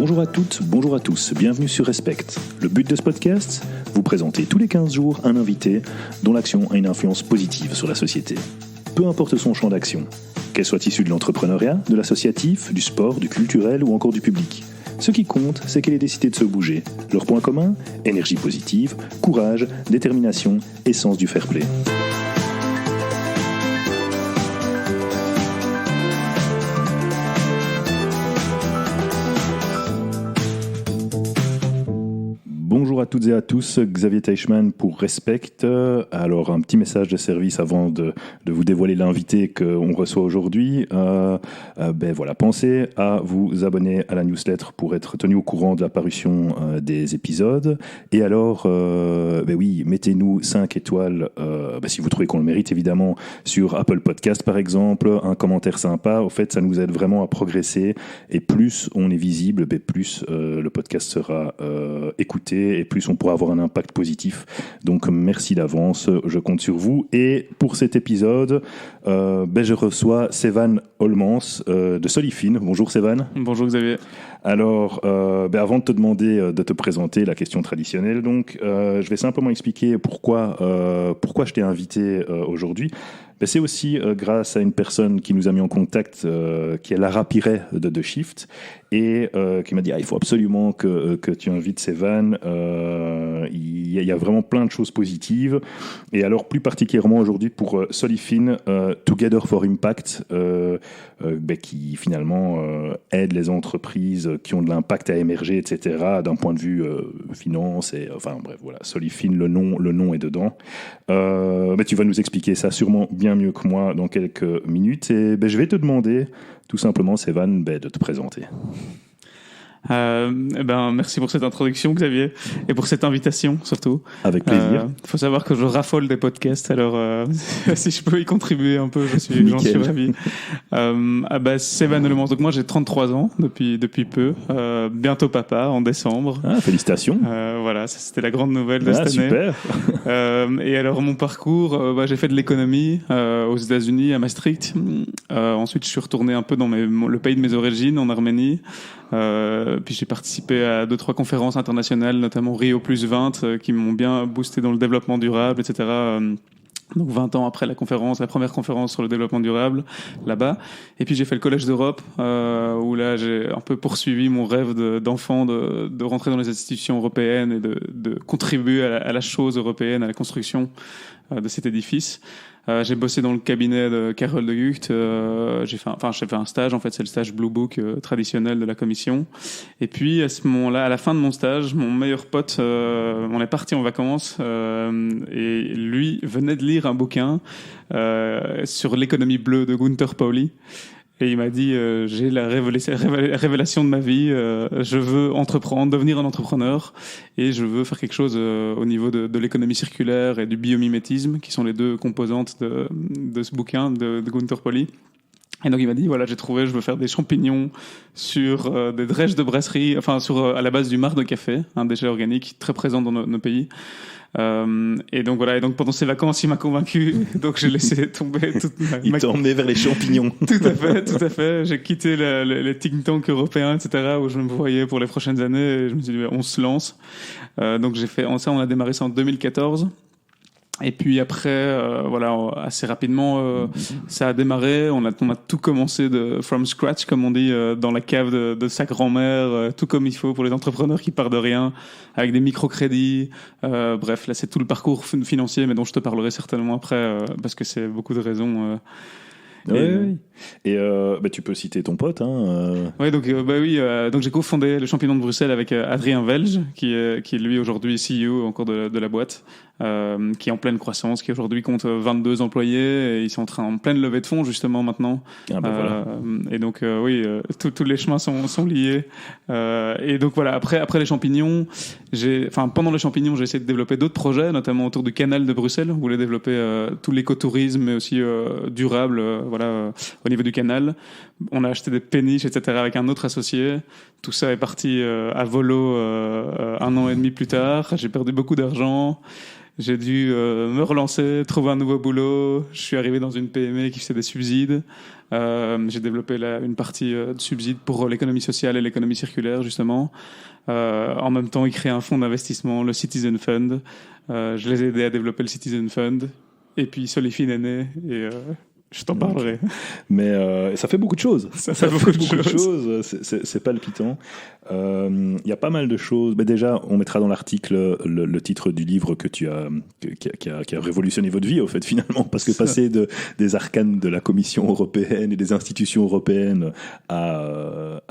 Bonjour à toutes, bonjour à tous, bienvenue sur Respect. Le but de ce podcast, vous présenter tous les 15 jours un invité dont l'action a une influence positive sur la société. Peu importe son champ d'action, qu'elle soit issue de l'entrepreneuriat, de l'associatif, du sport, du culturel ou encore du public. Ce qui compte, c'est qu'elle ait décidé de se bouger. Leur point commun, énergie positive, courage, détermination et sens du fair play. Bonjour à toutes et à tous, Xavier Teichmann pour Respect. Alors un petit message de service avant de vous dévoiler l'invité qu'on reçoit aujourd'hui. Pensez à vous abonner à la newsletter pour être tenu au courant de la parution des épisodes. Et alors, mettez-nous 5 étoiles, si vous trouvez qu'on le mérite évidemment, sur Apple Podcast par exemple, un commentaire sympa. Au fait, ça nous aide vraiment à progresser. Et plus on est visible, plus le podcast sera écouté et plus on pourra avoir un impact positif. Donc merci d'avance, je compte sur vous. Et pour cet épisode, je reçois Sévan Holmans de Solifine. Bonjour Sévan. Bonjour Xavier. Alors, avant de te demander de te présenter, la question traditionnelle, donc, je vais simplement expliquer pourquoi je t'ai invité aujourd'hui. C'est aussi grâce à une personne qui nous a mis en contact, qui est Lara Piret de Shift, et qui m'a dit il faut absolument que tu invites Sévan. Il y a vraiment plein de choses positives. Et alors plus particulièrement aujourd'hui pour Solifine, Together for Impact, qui finalement aide les entreprises qui ont de l'impact à émerger, etc. d'un point de vue finance. Et Solifine, le nom est dedans. Tu vas nous expliquer ça sûrement bien mieux que moi dans quelques minutes. Et je vais te demander tout simplement, Sévan, de te présenter. Merci pour cette introduction Xavier et pour cette invitation surtout. Avec plaisir. Faut savoir que je raffole des podcasts, alors si je peux y contribuer un peu, j'en suis ravi. Sévan Holmans, donc moi j'ai 33 ans depuis peu, bientôt papa en décembre. Félicitations. Voilà, ça, c'était la grande nouvelle de cette année. Super. Et alors mon parcours, j'ai fait de l'économie aux États-Unis à Maastricht. Ensuite je suis retourné un peu dans le pays de mes origines, en Arménie. Puis j'ai participé à 2-3 conférences internationales, notamment Rio Plus 20, qui m'ont bien boosté dans le développement durable, etc. Donc 20 ans après la première conférence sur le développement durable, là-bas. Et puis j'ai fait le Collège d'Europe, où là j'ai un peu poursuivi mon rêve d'enfant de rentrer dans les institutions européennes et de contribuer à la chose européenne, à la construction de cet édifice. J'ai bossé dans le cabinet de Carole de Gucht. J'ai fait un stage, en fait, c'est le stage Blue Book traditionnel de la commission. Et puis, à ce moment-là, à la fin de mon stage, mon meilleur pote, on est parti en vacances, et lui venait de lire un bouquin sur l'économie bleue de Gunther Pauli. Et il m'a dit, j'ai la révélation de ma vie, je veux entreprendre, devenir un entrepreneur, et je veux faire quelque chose au niveau de l'économie circulaire et du biomimétisme, qui sont les deux composantes de ce bouquin de Gunther Pauli. Et donc il m'a dit, voilà, j'ai trouvé, je veux faire des champignons sur des drèches de brasserie, à la base du marc de café, un déchet organique très présent dans nos pays. Et donc voilà, et donc pendant ces vacances, il m'a convaincu, donc j'ai laissé tomber toute Il t'a emmené vers les champignons. Tout à fait. J'ai quitté les think tanks européens, etc., où je me voyais pour les prochaines années, et je me suis dit, on se lance. Donc on a démarré ça en 2014. Et puis après, assez rapidement, ça a démarré. On a tout commencé from scratch, comme on dit, dans la cave de sa grand-mère, tout comme il faut pour les entrepreneurs qui partent de rien, avec des microcrédits. Bref, là, c'est tout le parcours financier, mais dont je te parlerai certainement après, parce que c'est beaucoup de raisons. Oui. Et tu peux citer ton pote. Oui, donc j'ai cofondé le Champignon de Bruxelles avec Adrien Velge, qui est lui aujourd'hui CEO encore de la boîte, qui est en pleine croissance, qui aujourd'hui compte 22 employés, et ils sont en pleine levée de fonds justement maintenant. Voilà. Et donc tous les chemins sont liés. Et donc voilà, après les champignons, pendant les champignons, j'ai essayé de développer d'autres projets, notamment autour du canal de Bruxelles. On voulait développer tout l'écotourisme, mais aussi durable, au niveau du canal. On a acheté des péniches, etc. avec un autre associé. Tout ça est parti à volo 1 an et demi plus tard. J'ai perdu beaucoup d'argent. J'ai dû me relancer, trouver un nouveau boulot. Je suis arrivé dans une PME qui faisait des subsides. J'ai développé une partie de subsides pour l'économie sociale et l'économie circulaire, justement. En même temps, ils créent un fonds d'investissement, le Citizen Fund. Je les ai aidés à développer le Citizen Fund. Et puis Solifin est né et je t'en parlerai. Mais ça fait beaucoup de choses. Ça fait beaucoup de choses. C'est palpitant. Il y a pas mal de choses. Mais déjà, on mettra dans l'article le titre du livre qui a révolutionné votre vie, au fait, finalement. Parce que passer des arcanes de la Commission européenne et des institutions européennes à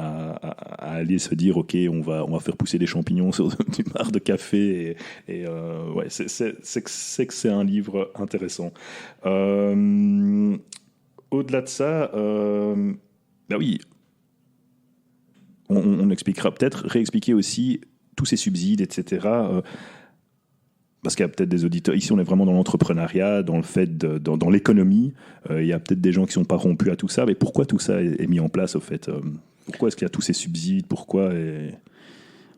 aller se dire, OK, on va faire pousser des champignons sur du marc de café. Ouais, c'est que c'est un livre intéressant. Au-delà de ça, bah oui, on expliquera peut-être, réexpliquer aussi tous ces subsides, etc. Parce qu'il y a peut-être des auditeurs, ici on est vraiment dans l'entrepreneuriat, dans le fait, dans l'économie, il y a peut-être des gens qui ne sont pas rompus à tout ça, mais pourquoi tout ça est mis en place au fait pourquoi est-ce qu'il y a tous ces subsides, pourquoi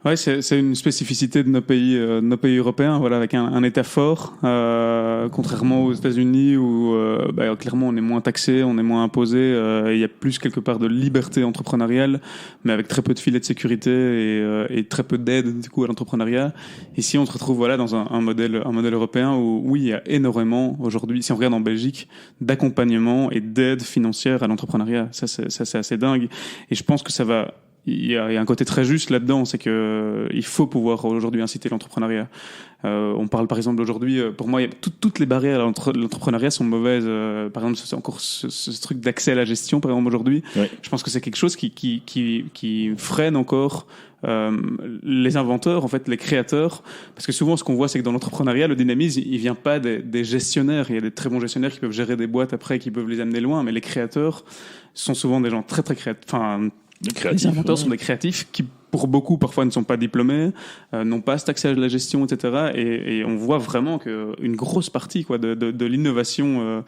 Ouais, c'est une spécificité de nos pays européens, voilà, avec un État fort, contrairement aux États-Unis où clairement on est moins taxé, on est moins imposé, il y a plus quelque part de liberté entrepreneuriale, mais avec très peu de filets de sécurité et très peu d'aide du coup à l'entrepreneuriat. Ici, on se retrouve voilà dans un modèle européen où oui, il y a énormément aujourd'hui, si on regarde en Belgique, d'accompagnement et d'aide financière à l'entrepreneuriat. Ça c'est assez dingue, et je pense que ça va. Il y a un côté très juste là-dedans, c'est que il faut pouvoir aujourd'hui inciter l'entrepreneuriat. On parle par exemple aujourd'hui, pour moi, toutes les barrières à l'entrepreneuriat sont mauvaises. Par exemple, c'est encore ce truc d'accès à la gestion, par exemple aujourd'hui. Oui. Je pense que c'est quelque chose qui freine encore les inventeurs, en fait, les créateurs, parce que souvent ce qu'on voit, c'est que dans l'entrepreneuriat, le dynamisme, il vient pas des gestionnaires. Il y a des très bons gestionnaires qui peuvent gérer des boîtes après, qui peuvent les amener loin, mais les créateurs sont souvent des gens très très créatifs. Enfin, les inventeurs sont des créatifs qui, pour beaucoup, parfois ne sont pas diplômés, n'ont pas cet accès à la gestion, etc. Et on voit vraiment qu'une grosse partie de l'innovation,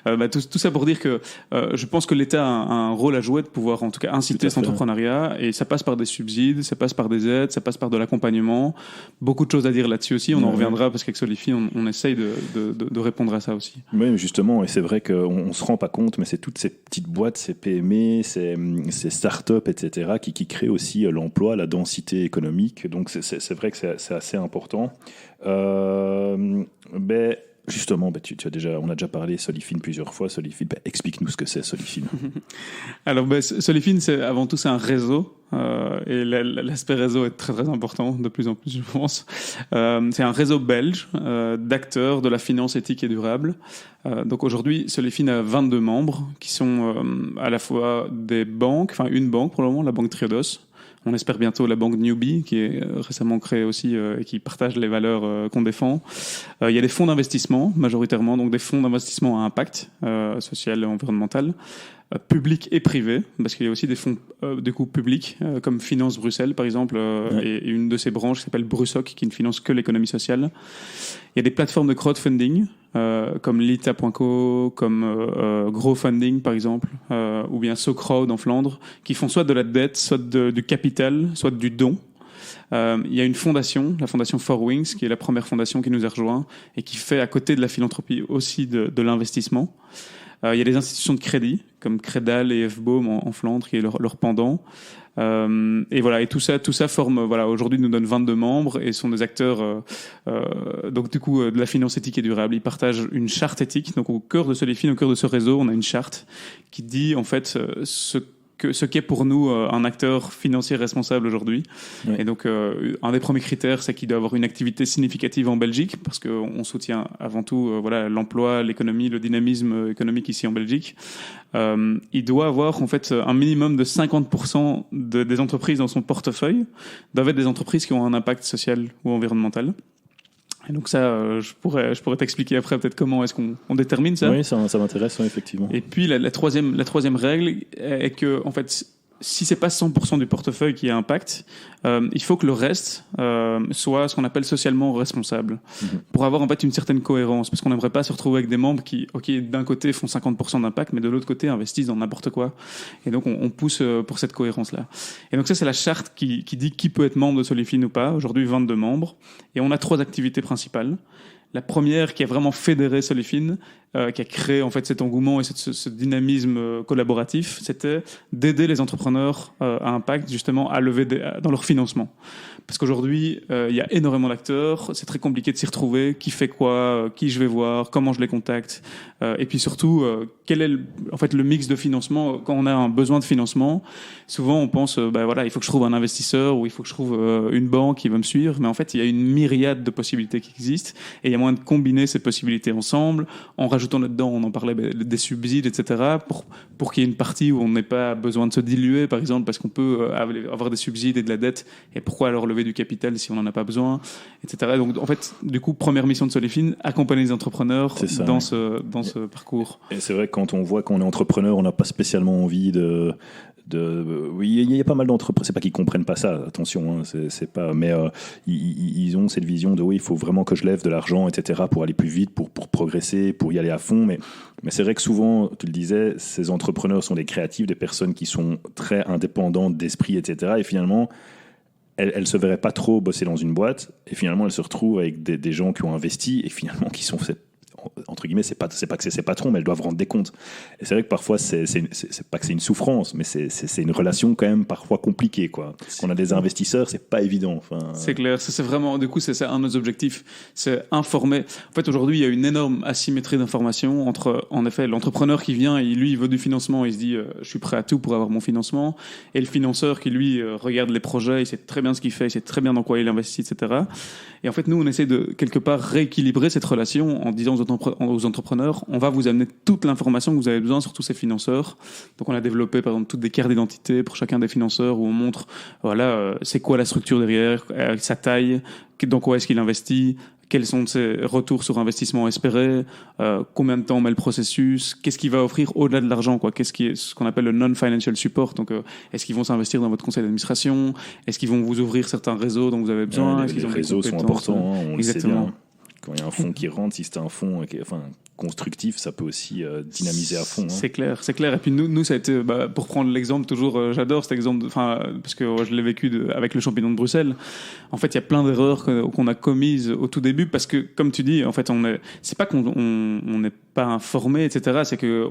tout ça pour dire que je pense que l'État a un rôle à jouer de pouvoir en tout cas inciter cet entrepreneuriat, et ça passe par des subsides, ça passe par des aides, ça passe par de l'accompagnement. Beaucoup de choses à dire là-dessus aussi, on en reviendra parce qu'avec Solify, on essaye de répondre à ça aussi. Oui, justement, et c'est vrai qu'on ne se rend pas compte, mais c'est toutes ces petites boîtes, ces PME, ces startups, etc., qui créent aussi l'emploi, la densité économique. Donc c'est vrai que c'est assez important. Justement, on a déjà parlé Solifin plusieurs fois. Solifin, explique-nous ce que c'est Solifin. Alors, Solifin, c'est avant tout c'est un réseau. Et l'aspect réseau est très très important, de plus en plus je pense. C'est un réseau belge d'acteurs de la finance éthique et durable. Donc aujourd'hui, Solifin a 22 membres qui sont à la fois des banques, enfin une banque pour le moment, la banque Triodos. On espère bientôt la banque Newbie, qui est récemment créée aussi et qui partage les valeurs qu'on défend. Il y a des fonds d'investissement, majoritairement, donc des fonds d'investissement à impact social et environnemental, publics et privés, parce qu'il y a aussi des fonds du coup publics, comme Finance Bruxelles, par exemple, et une de ces branches qui s'appelle Brusoc, qui ne finance que l'économie sociale. Il y a des plateformes de crowdfunding, comme Lita.co, comme GrowFunding par exemple, ou bien SoCrowd en Flandre, qui font soit de la dette, soit du capital, soit du don. Il y a une fondation, la fondation Four Wings, qui est la première fondation qui nous a rejoint et qui fait à côté de la philanthropie aussi de l'investissement. Il y a des institutions de crédit, comme Credal et FBAUM en Flandre, qui est leur pendant. Et voilà, et tout ça forme, voilà, aujourd'hui nous donne 22 membres et sont des acteurs, donc du coup, de la finance éthique et durable. Ils partagent une charte éthique. Donc au cœur de Solifin, au cœur de ce réseau, on a une charte qui dit en fait ce qu'est pour nous un acteur financier responsable aujourd'hui. Oui. Et donc, un des premiers critères, c'est qu'il doit avoir une activité significative en Belgique, parce qu'on soutient avant tout l'emploi, l'économie, le dynamisme économique ici en Belgique. Il doit avoir en fait un minimum de 50% des entreprises dans son portefeuille doivent être des entreprises qui ont un impact social ou environnemental. Et donc ça, je pourrais t'expliquer après peut-être comment est-ce qu'on détermine ça. Oui, ça m'intéresse, effectivement. Et puis la troisième règle est que en fait, si c'est pas 100% du portefeuille qui a impact, il faut que le reste soit ce qu'on appelle socialement responsable, pour avoir en fait une certaine cohérence, parce qu'on n'aimerait pas se retrouver avec des membres qui, d'un côté font 50% d'impact, mais de l'autre côté investissent dans n'importe quoi. Et donc on pousse pour cette cohérence-là. Et donc ça, c'est la charte qui dit qui peut être membre de Solifin ou pas. Aujourd'hui, 22 membres, et on a 3 activités principales. la première qui a vraiment fédéré Solifin, qui a créé en fait cet engouement et ce dynamisme collaboratif, c'était d'aider les entrepreneurs à impact justement à lever dans leur financement. Parce qu'aujourd'hui, il y a énormément d'acteurs, c'est très compliqué de s'y retrouver, qui fait quoi, qui je vais voir, comment je les contacte, et puis surtout, quel est en fait le mix de financement. Quand on a un besoin de financement, souvent on pense, voilà, il faut que je trouve un investisseur ou il faut que je trouve une banque qui va me suivre, mais en fait, il y a une myriade de possibilités qui existent, et il y a moyen de combiner ces possibilités ensemble, en rajoutant là-dedans, on en parlait, des subsides, etc., pour qu'il y ait une partie où on n'ait pas besoin de se diluer, par exemple, parce qu'on peut avoir des subsides et de la dette, et pourquoi alors lever du capital si on n'en a pas besoin, etc. Donc, en fait, du coup, première mission de Solifin, accompagner les entrepreneurs dans ce parcours. Et c'est vrai que quand on voit qu'on est entrepreneur, on n'a pas spécialement envie oui, il y a pas mal d'entrepreneurs. C'est pas qu'ils comprennent pas ça, attention, hein, c'est pas. Mais ils ont cette vision de oui, il faut vraiment que je lève de l'argent, etc. pour aller plus vite, pour progresser, pour y aller à fond. Mais c'est vrai que souvent, tu le disais, ces entrepreneurs sont des créatifs, des personnes qui sont très indépendantes d'esprit, etc. Et finalement, elles se verraient pas trop bosser dans une boîte. Et finalement, elles se retrouvent avec des gens qui ont investi et finalement qui sont entre guillemets, c'est pas que c'est ses patrons, mais elles doivent rendre des comptes. Et c'est vrai que parfois, c'est pas que c'est une souffrance, mais c'est une relation quand même parfois compliquée, quoi. Parce qu'on a des investisseurs, c'est pas évident. Enfin, c'est clair, c'est vraiment, du coup, c'est ça un de nos objectifs, c'est informer. En fait, aujourd'hui, il y a une énorme asymétrie d'information entre, en effet, l'entrepreneur qui vient et lui, il veut du financement, il se dit, je suis prêt à tout pour avoir mon financement, et le financeur qui, lui, regarde les projets, il sait très bien ce qu'il fait, il sait très bien dans quoi il investit, etc. Et en fait, nous, on essaie de, quelque part, rééquilibrer cette relation en disant aux entrepreneurs, on va vous amener toute l'information que vous avez besoin sur tous ces financeurs. Donc, on a développé, par exemple, toutes des cartes d'identité pour chacun des financeurs où on montre, voilà, c'est quoi la structure derrière, sa taille, dans quoi est-ce qu'il investit, quels sont ses retours sur investissement espérés, combien de temps met le processus, qu'est-ce qu'il va offrir au-delà de l'argent, quoi, qu'est-ce qui est ce qu'on appelle le non-financial support. Donc, est-ce qu'ils vont s'investir dans votre conseil d'administration, est-ce qu'ils vont vous ouvrir certains réseaux dont vous avez besoin, les réseaux sont importants, hein, on exactement. Le sait bien. Quand il y a un fonds qui rentre, si c'est un fonds constructif, ça peut aussi dynamiser à fond. Hein. C'est clair. Et puis nous ça a été, pour prendre l'exemple, toujours, j'adore cet exemple, parce que je l'ai vécu avec le champignon de Bruxelles. En fait, il y a plein d'erreurs qu'on a commises au tout début, parce que, comme tu dis, en fait, c'est pas qu'on n'est pas informé, etc. C'est que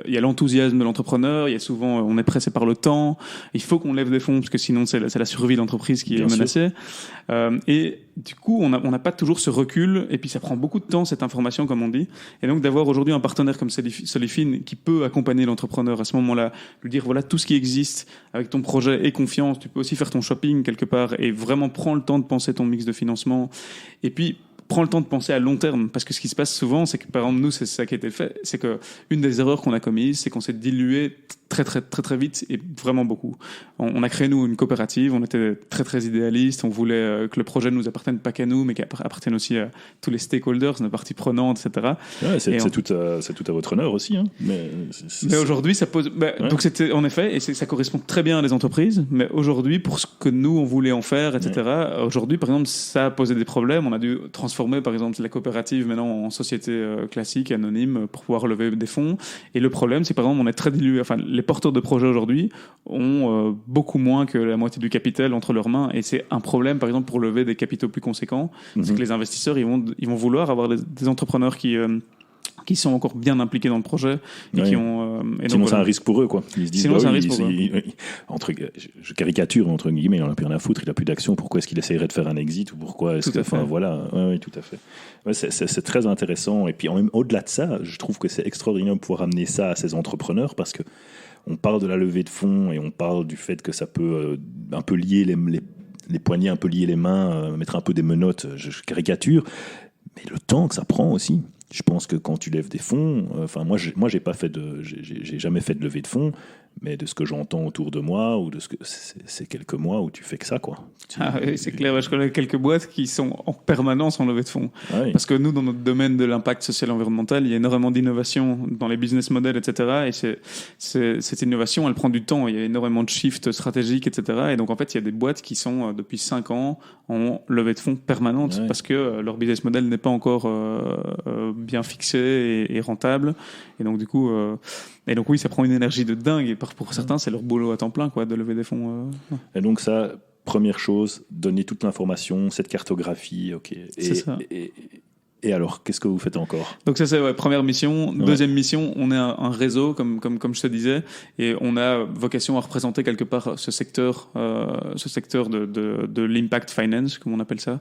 il y a l'enthousiasme de l'entrepreneur. Il y a souvent, on est pressé par le temps. Il faut qu'on lève des fonds, parce que sinon c'est la survie de l'entreprise qui est menacée. Et du coup, on n'a pas toujours ce recul. Et puis, ça prend beaucoup de temps, cette information, comme on dit. Et donc, d'avoir aujourd'hui un partenaire comme Solifin qui peut accompagner l'entrepreneur à ce moment-là, lui dire voilà tout ce qui existe avec ton projet et confiance. Tu peux aussi faire ton shopping quelque part et vraiment prends le temps de penser ton mix de financement. Et puis, prends le temps de penser à long terme, parce que ce qui se passe souvent, c'est que, par exemple, nous, c'est ça qui a été fait, c'est que une des erreurs qu'on a commises, c'est qu'on s'est dilué très vite, et vraiment beaucoup. On a créé, nous, une coopérative, on était très idéalistes, on voulait que le projet ne nous appartienne pas qu'à nous, mais qu'il appartienne aussi à tous les stakeholders, nos parties prenantes, etc. Ouais, c'est tout à votre honneur aussi. Hein. Mais aujourd'hui, ça pose... Donc, c'était, en effet, et ça correspond très bien à des entreprises, mais aujourd'hui, pour ce que nous, on voulait en faire, etc., aujourd'hui, par exemple, ça a posé des problèmes. On a dû transformer, par exemple, la coopérative maintenant en société classique, anonyme, pour pouvoir lever des fonds. Et le problème, c'est que, par exemple, on est très dilué. Enfin, les porteurs de projets aujourd'hui ont beaucoup moins que la moitié du capital entre leurs mains, et c'est un problème, par exemple, pour lever des capitaux plus conséquents. C'est que les investisseurs, ils vont vouloir avoir des entrepreneurs qui sont encore bien impliqués dans le projet et qui ont sinon c'est un risque pour eux, quoi. Ils se disent sinon c'est un risque pour eux. Je caricature entre guillemets, il en a plus rien à foutre, il a plus d'action, pourquoi est-ce qu'il essayerait de faire un exit, ou pourquoi est-ce voilà. Oui, tout à fait. Ouais, c'est très intéressant, et puis au-delà de ça, je trouve que c'est extraordinaire de pouvoir amener ça à ces entrepreneurs, parce que on parle de la levée de fonds et on parle du fait que ça peut un peu lier les poignets, un peu lier les mains, mettre un peu des menottes, je caricature, mais le temps que ça prend aussi. Je pense que quand tu lèves des fonds, moi j'ai jamais fait de levée de fonds, mais de ce que j'entends autour de moi, ou de ce que c'est quelques mois où tu fais que ça, quoi. Oui, c'est clair. Je connais quelques boîtes qui sont en permanence en levée de fonds. Ah oui. Parce que nous, dans notre domaine de l'impact social et environnemental, il y a énormément d'innovation dans les business models, etc. Et cette innovation, elle prend du temps. Il y a énormément de shifts stratégiques, etc. Et donc, en fait, il y a des boîtes qui sont, depuis 5 ans, en levée de fonds permanente, parce que leur business model n'est pas encore bien fixé et rentable. Et donc, du coup... Et donc oui, ça prend une énergie de dingue, et pour certains, c'est leur boulot à temps plein, quoi, de lever des fonds. Et donc ça, première chose, donner toute l'information, cette cartographie, ok. C'est ça. Et alors, qu'est-ce que vous faites encore? Donc ça, c'est première mission. Deuxième mission, on est un réseau, comme je te disais, et on a vocation à représenter quelque part ce secteur de l'impact finance, comme on appelle ça.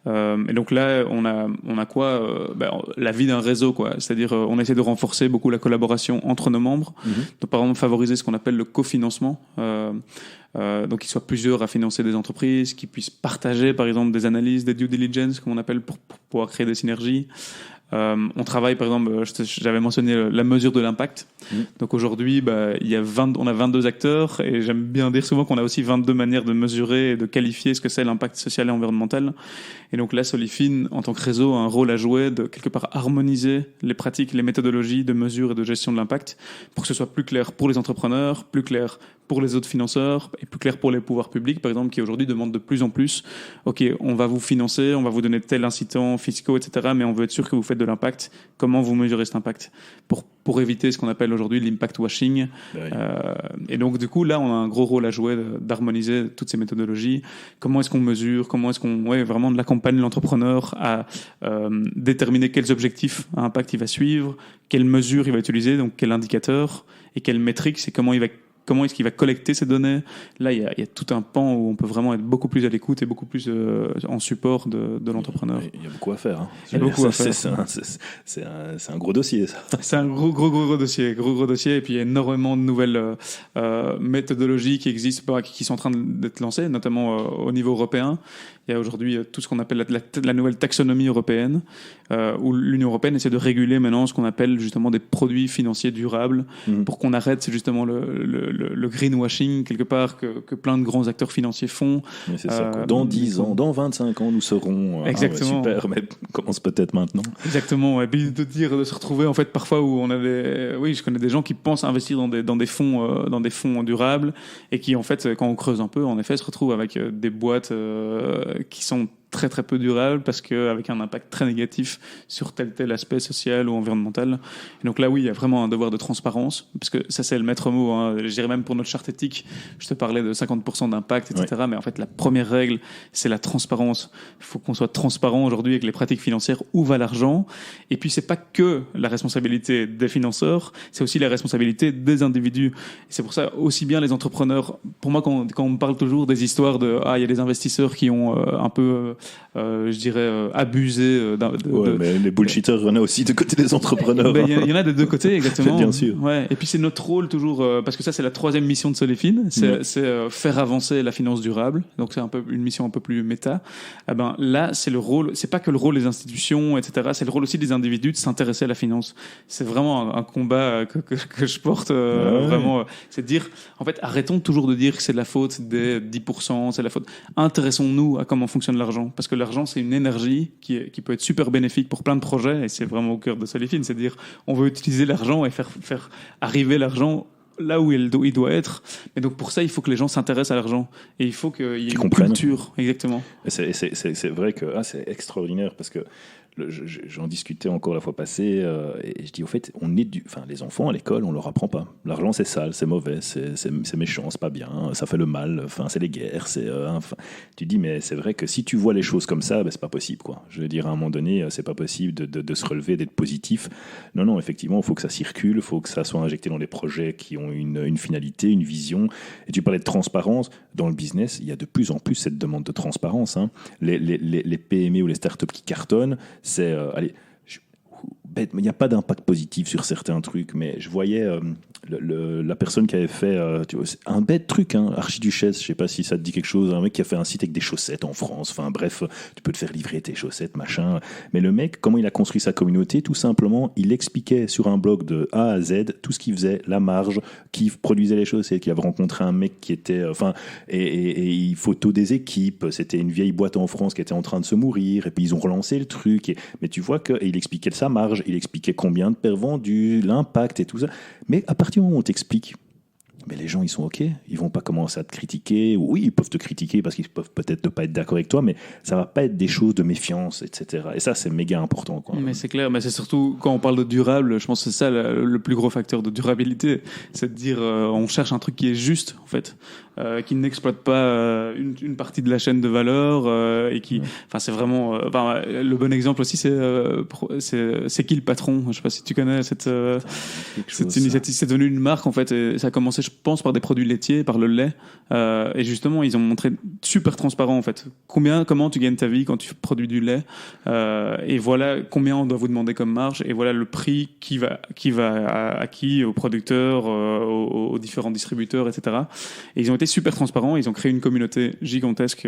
Et donc là, on a quoi? La vie d'un réseau, quoi. C'est-à-dire, on essaie de renforcer beaucoup la collaboration entre nos membres. Donc, par exemple, favoriser ce qu'on appelle le cofinancement. Donc, qu'ils soient plusieurs à financer des entreprises, qu'ils puissent partager, par exemple, des analyses, des due diligence, comme on appelle, pour pouvoir créer des synergies. On travaille, par exemple, j'avais mentionné la mesure de l'impact. Donc aujourd'hui, on a 22 acteurs et j'aime bien dire souvent qu'on a aussi 22 manières de mesurer et de qualifier ce que c'est l'impact social et environnemental. Et donc là, Solifin, en tant que réseau, a un rôle à jouer de quelque part harmoniser les pratiques, les méthodologies de mesure et de gestion de l'impact pour que ce soit plus clair pour les entrepreneurs, plus clair pour les autres financeurs et plus clair pour les pouvoirs publics, par exemple, qui aujourd'hui demandent de plus en plus, OK, on va vous financer, on va vous donner tel incitant fiscaux, etc., mais on veut être sûr que vous faites de l'impact. Comment vous mesurez cet impact pour éviter ce qu'on appelle aujourd'hui l'impact washing. Oui. Et donc, du coup, là, on a un gros rôle à jouer d'harmoniser toutes ces méthodologies. Comment est-ce qu'on mesure? Comment est-ce qu'on vraiment de l'accompagne l'entrepreneur à déterminer quels objectifs à impact il va suivre, quelles mesures il va utiliser, donc quel indicateur et quelles métriques, c'est comment est-ce qu'il va collecter ces données. Là, il y a tout un pan où on peut vraiment être beaucoup plus à l'écoute et beaucoup plus en support de l'entrepreneur. Il y a beaucoup à faire. Hein. Il y a beaucoup à faire. C'est un gros dossier, ça. C'est un gros dossier. Gros dossier. Et puis, il y a énormément de nouvelles méthodologies qui existent, qui sont en train d'être lancées, notamment au niveau européen. Il y a aujourd'hui tout ce qu'on appelle la nouvelle taxonomie européenne, où l'Union européenne essaie de réguler maintenant ce qu'on appelle justement des produits financiers durables, pour qu'on arrête justement le greenwashing, quelque part, que plein de grands acteurs financiers font. Mais c'est ça. Dans 10 ans, dans 25 ans, nous serons... Exactement. Super, mais commence peut-être maintenant. Exactement. Et puis de se retrouver, en fait, parfois où on a je connais des gens qui pensent investir dans des fonds durables, et qui, en fait, quand on creuse un peu, en effet, se retrouvent avec des boîtes qui sont très très peu durables parce qu'avec un impact très négatif sur tel aspect social ou environnemental. Et donc là, oui, il y a vraiment un devoir de transparence, parce que ça, c'est le maître mot. Hein. Je dirais même pour notre charte éthique, je te parlais de 50% d'impact, etc. Ouais. Mais en fait, la première règle, c'est la transparence. Il faut qu'on soit transparent aujourd'hui avec les pratiques financières, où va l'argent. Et puis, c'est pas que la responsabilité des financeurs, c'est aussi la responsabilité des individus. Et c'est pour ça, aussi bien les entrepreneurs, pour moi, quand on me parle toujours des histoires il y a des investisseurs qui ont un peu... je dirais abusé mais les bullshitters, il y en a aussi du côté des entrepreneurs. Il y en a des deux côtés, exactement. Bien sûr. Ouais. Et puis c'est notre rôle toujours, parce que ça c'est la troisième mission de Solifin, c'est faire avancer la finance durable. Donc c'est une mission un peu plus méta. Là c'est le rôle, c'est pas que le rôle des institutions, etc. C'est le rôle aussi des individus de s'intéresser à la finance. C'est vraiment un combat que je porte vraiment. C'est de dire, en fait, arrêtons toujours de dire que c'est de la faute des 10%, c'est de la faute. Intéressons-nous à comment fonctionne l'argent, parce que l'argent c'est une énergie qui peut être super bénéfique pour plein de projets, et c'est vraiment au cœur de Solifin, c'est de dire on veut utiliser l'argent et faire arriver l'argent là où il doit être. Mais donc pour ça il faut que les gens s'intéressent à l'argent, et il faut qu'il y ait une culture. Exactement. C'est vrai que c'est extraordinaire, parce que j'en discutais encore la fois passée, et je dis au fait, les enfants à l'école, on leur apprend pas. L'argent c'est sale, c'est mauvais, c'est méchant, c'est pas bien, ça fait le mal, c'est les guerres, tu dis, mais c'est vrai que si tu vois les choses comme ça, c'est pas possible, quoi. Je veux dire, à un moment donné, c'est pas possible de se relever, d'être positif. Non, effectivement, il faut que ça circule, il faut que ça soit injecté dans des projets qui ont une finalité, une vision. Et tu parlais de transparence. Dans le business, il y a de plus en plus cette demande de transparence. Hein. Les PME ou les startups qui cartonnent, c'est... bête, mais il n'y a pas d'impact positif sur certains trucs, mais je voyais la personne qui avait fait un bête truc, Archiduchesse, je sais pas si ça te dit quelque chose, un mec qui a fait un site avec des chaussettes en France, enfin bref, tu peux te faire livrer tes chaussettes, machin, mais le mec, comment il a construit sa communauté? Tout simplement, il expliquait sur un blog de A à Z tout ce qu'il faisait, la marge, qui produisait les chaussettes, qu'il avait rencontré un mec qui était, et il photo des équipes, c'était une vieille boîte en France qui était en train de se mourir, et puis ils ont relancé le truc, mais tu vois qu'il expliquait sa marge, il expliquait combien de paires vendues, l'impact et tout ça. Mais à partir du moment où on t'explique mais les gens, ils sont OK. Ils vont pas commencer à te critiquer. Oui, ils peuvent te critiquer parce qu'ils peuvent peut-être ne pas être d'accord avec toi, mais ça va pas être des choses de méfiance, etc. Et ça, c'est méga important, quoi. Mais c'est clair, mais c'est surtout quand on parle de durable, je pense que c'est ça le plus gros facteur de durabilité, c'est de dire on cherche un truc qui est juste en fait, qui n'exploite pas une partie de la chaîne de valeur et qui, enfin c'est vraiment, le bon exemple aussi c'est qui le patron, je sais pas si tu connais cette initiative, c'est devenu une marque en fait, et ça a commencé je pense par des produits laitiers, par le lait, et justement ils ont montré super transparent en fait, comment tu gagnes ta vie quand tu produis du lait, et voilà combien on doit vous demander comme marge, et voilà le prix qui va à qui, aux producteurs, aux différents distributeurs, etc. Et ils ont été super transparents, ils ont créé une communauté gigantesque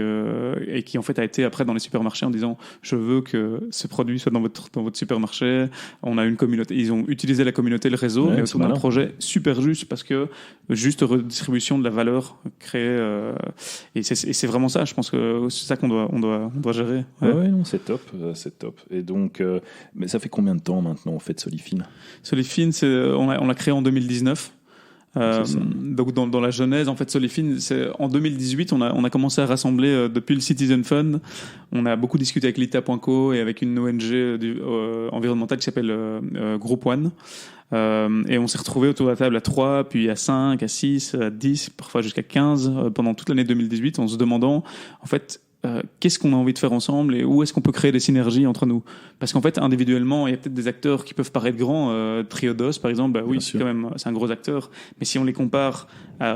et qui en fait a été après dans les supermarchés en disant je veux que ce produit soit dans votre supermarché. On a une communauté, ils ont utilisé la communauté, le réseau, et autour d'un projet super juste, parce que juste redistribution de la valeur créée, et c'est vraiment ça, je pense que c'est ça qu'on doit gérer. Ouais, non, c'est top. Et donc, mais ça fait combien de temps maintenant en fait Solifine? Solifine, on l'a créé en 2019. Donc dans la genèse en fait Solifine, c'est en 2018 on a commencé à rassembler depuis le Citizen Fund. On a beaucoup discuté avec l'ITA.co et avec une ONG environnementale qui s'appelle Group One. Et on s'est retrouvés autour de la table à 3, puis à 5, à 6, à 10, parfois jusqu'à 15 pendant toute l'année 2018, en se demandant en fait qu'est-ce qu'on a envie de faire ensemble et où est-ce qu'on peut créer des synergies entre nous. Parce qu'en fait, individuellement, il y a peut-être des acteurs qui peuvent paraître grands. Triodos, par exemple, oui, c'est un gros acteur. Mais si on les compare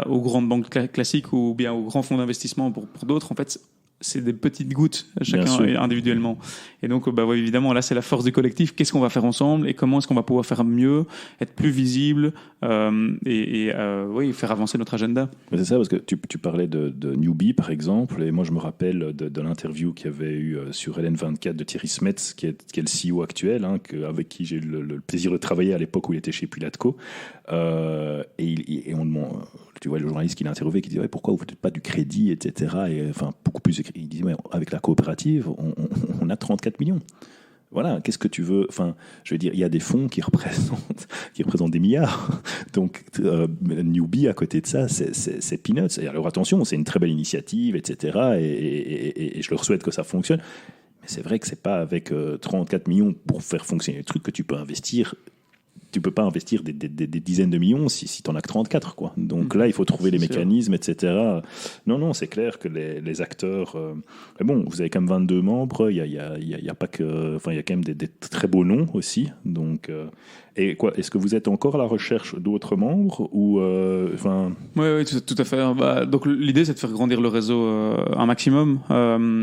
aux grandes banques classiques ou bien aux grands fonds d'investissement pour d'autres, en fait, c'est des petites gouttes, chacun individuellement. Et donc, évidemment, là, c'est la force du collectif. Qu'est-ce qu'on va faire ensemble et comment est-ce qu'on va pouvoir faire mieux, être plus visible et faire avancer notre agenda. Mais c'est ça, parce que tu parlais de Newbie, par exemple, et moi, je me rappelle de l'interview qu'il y avait eu sur LN24 de Thierry Smets, qui est le CEO actuel, avec qui j'ai eu le plaisir de travailler à l'époque où il était chez Pulatco. Et on demande, tu vois, le journaliste qui l'a interviewé, qui dit pourquoi vous ne faites pas du crédit, etc. Et enfin, beaucoup plus. Il dit avec la coopérative, on a 34 millions. Voilà, qu'est-ce que tu veux? Enfin, je veux dire, il y a des fonds qui représentent des milliards. Donc, Newbie, à côté de ça, c'est peanuts. Et alors, attention, c'est une très belle initiative, etc. Et je leur souhaite que ça fonctionne. Mais c'est vrai que c'est pas avec 34 millions pour faire fonctionner le truc que tu peux investir. Tu peux pas investir des dizaines de millions si tu n'en as que 34, quoi. Donc là, il faut trouver les mécanismes, etc. Non, c'est clair que les acteurs... mais bon, vous avez quand même 22 membres, il y a pas que... Enfin, il y a quand même des très beaux noms aussi. Donc, et quoi, est-ce que vous êtes encore à la recherche d'autres membres ou Oui, tout à fait. Donc l'idée, c'est de faire grandir le réseau un maximum.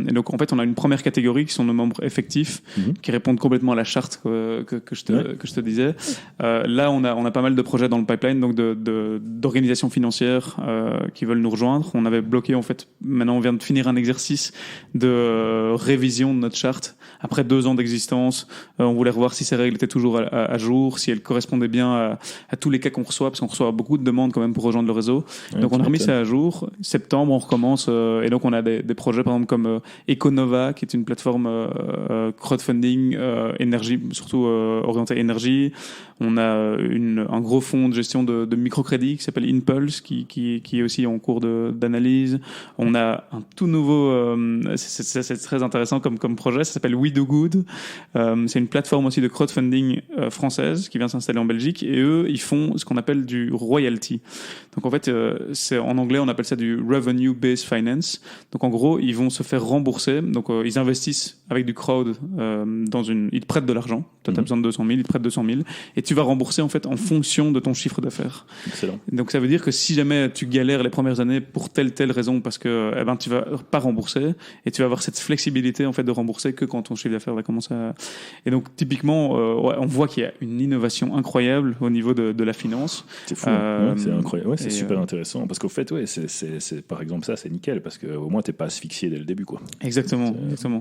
Et donc, en fait, on a une première catégorie qui sont nos membres effectifs, qui répondent complètement à la charte que je te disais. Là, on a pas mal de projets dans le pipeline, donc d'organisations financières qui veulent nous rejoindre. On avait bloqué, en fait, maintenant on vient de finir un exercice de révision de notre charte. Après 2 ans d'existence, on voulait revoir si ces règles étaient toujours à jour, si elles correspondaient bien à tous les cas qu'on reçoit, parce qu'on reçoit beaucoup de demandes quand même pour rejoindre le réseau. Donc on a remis ça à jour. Septembre, on recommence, et donc on a des projets par exemple comme Econova, qui est une plateforme crowdfunding énergie, surtout orientée énergie. On a un gros fonds de gestion de microcrédit qui s'appelle Impulse, qui est aussi en cours d'analyse. On a un tout nouveau, c'est très intéressant comme projet, ça s'appelle We Do Good. C'est une plateforme aussi de crowdfunding française qui vient s'installer en Belgique, et eux, ils font ce qu'on appelle du royalty. Donc en fait, en anglais, on appelle ça du revenue-based finance. Donc en gros, ils vont se faire rembourser. Donc ils investissent avec du crowd ils te prêtent de l'argent. Toi, tu as besoin de 200 000, ils te prêtent 200 000. Et tu vas rembourser en fait en fonction de ton chiffre d'affaires. Excellent. Donc ça veut dire que si jamais tu galères les premières années pour telle raison, parce que tu vas pas rembourser, et tu vas avoir cette flexibilité en fait de rembourser que quand ton chiffre d'affaires va commencer à... Et donc typiquement, on voit qu'il y a une innovation incroyable au niveau de la finance. C'est fou. C'est incroyable. C'est super intéressant, parce qu'au fait, c'est par exemple ça, c'est nickel, parce qu'au moins t'es pas asphyxié dès le début, quoi. Exactement.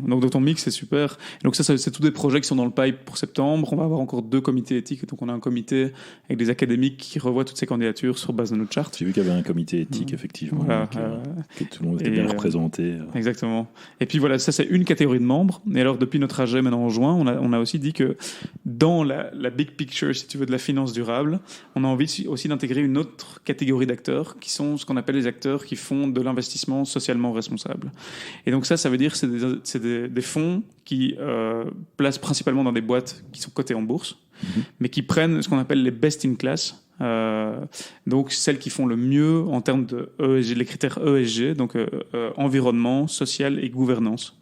Donc dans ton mix, c'est super. Et donc ça, c'est tous des projets qui sont dans le pipe pour septembre. On va avoir encore 2 comités éthiques, donc on a un comité avec des académiques qui revoient toutes ces candidatures sur base de notre charte. J'ai vu qu'il y avait un comité éthique, effectivement, Voilà, que tout le monde était bien représenté. Exactement. Et puis voilà, ça c'est une catégorie de membres. Et alors depuis notre AG maintenant en juin, on a aussi dit que dans la big picture, si tu veux, de la finance durable, on a envie aussi d'intégrer une autre catégorie d'acteurs qui sont ce qu'on appelle les acteurs qui font de l'investissement socialement responsable. Et donc ça veut dire que c'est des fonds qui placent principalement dans des boîtes qui sont cotées en bourse, mais qui prennent ce qu'on appelle les best in class. Donc celles qui font le mieux en termes de ESG, les critères ESG, donc environnement, social et gouvernance.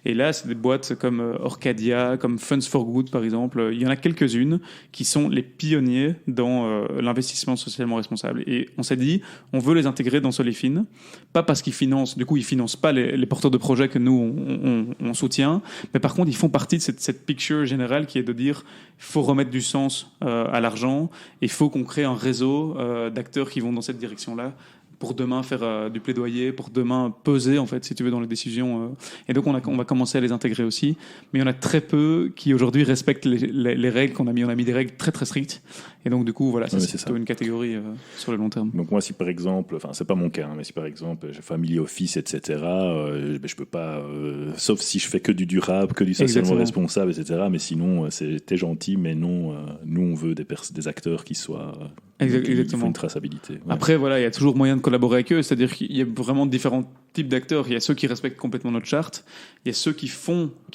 Et là, c'est des boîtes comme Orcadia, comme Funds for Good par exemple. Il y en a quelques-unes qui sont les pionniers dans l'investissement socialement responsable. Et on s'est dit, on veut les intégrer dans Solifin, pas parce qu'ils financent, du coup ils financent pas les porteurs de projets que nous on soutient, mais par contre ils font partie de cette picture générale qui est de dire, il faut remettre du sens à l'argent, il faut qu'on crée un réseau d'acteurs qui vont dans cette direction-là pour demain faire du plaidoyer, pour demain peser, en fait, si tu veux, dans les décisions. Et donc, on va commencer à les intégrer aussi. Mais il y en a très peu qui, aujourd'hui, respectent les règles qu'on a mis. On a mis des règles très, très strictes. Et donc, du coup, voilà, c'est plutôt une catégorie sur le long terme. Donc, moi, si par exemple, enfin, c'est pas mon cas, hein, mais si par exemple, j'ai Family Office, etc., je peux pas, sauf si je fais que du durable, que du socialement responsable, etc., mais sinon, t'es gentil, mais non, nous, on veut des acteurs qui soient... Exactement. Qui font une traçabilité. Ouais. Après, voilà, il y a toujours moyen de collaborer avec eux, c'est-à-dire qu'il y a vraiment différents types d'acteurs. Il y a ceux qui respectent complètement notre charte, il y a ceux qui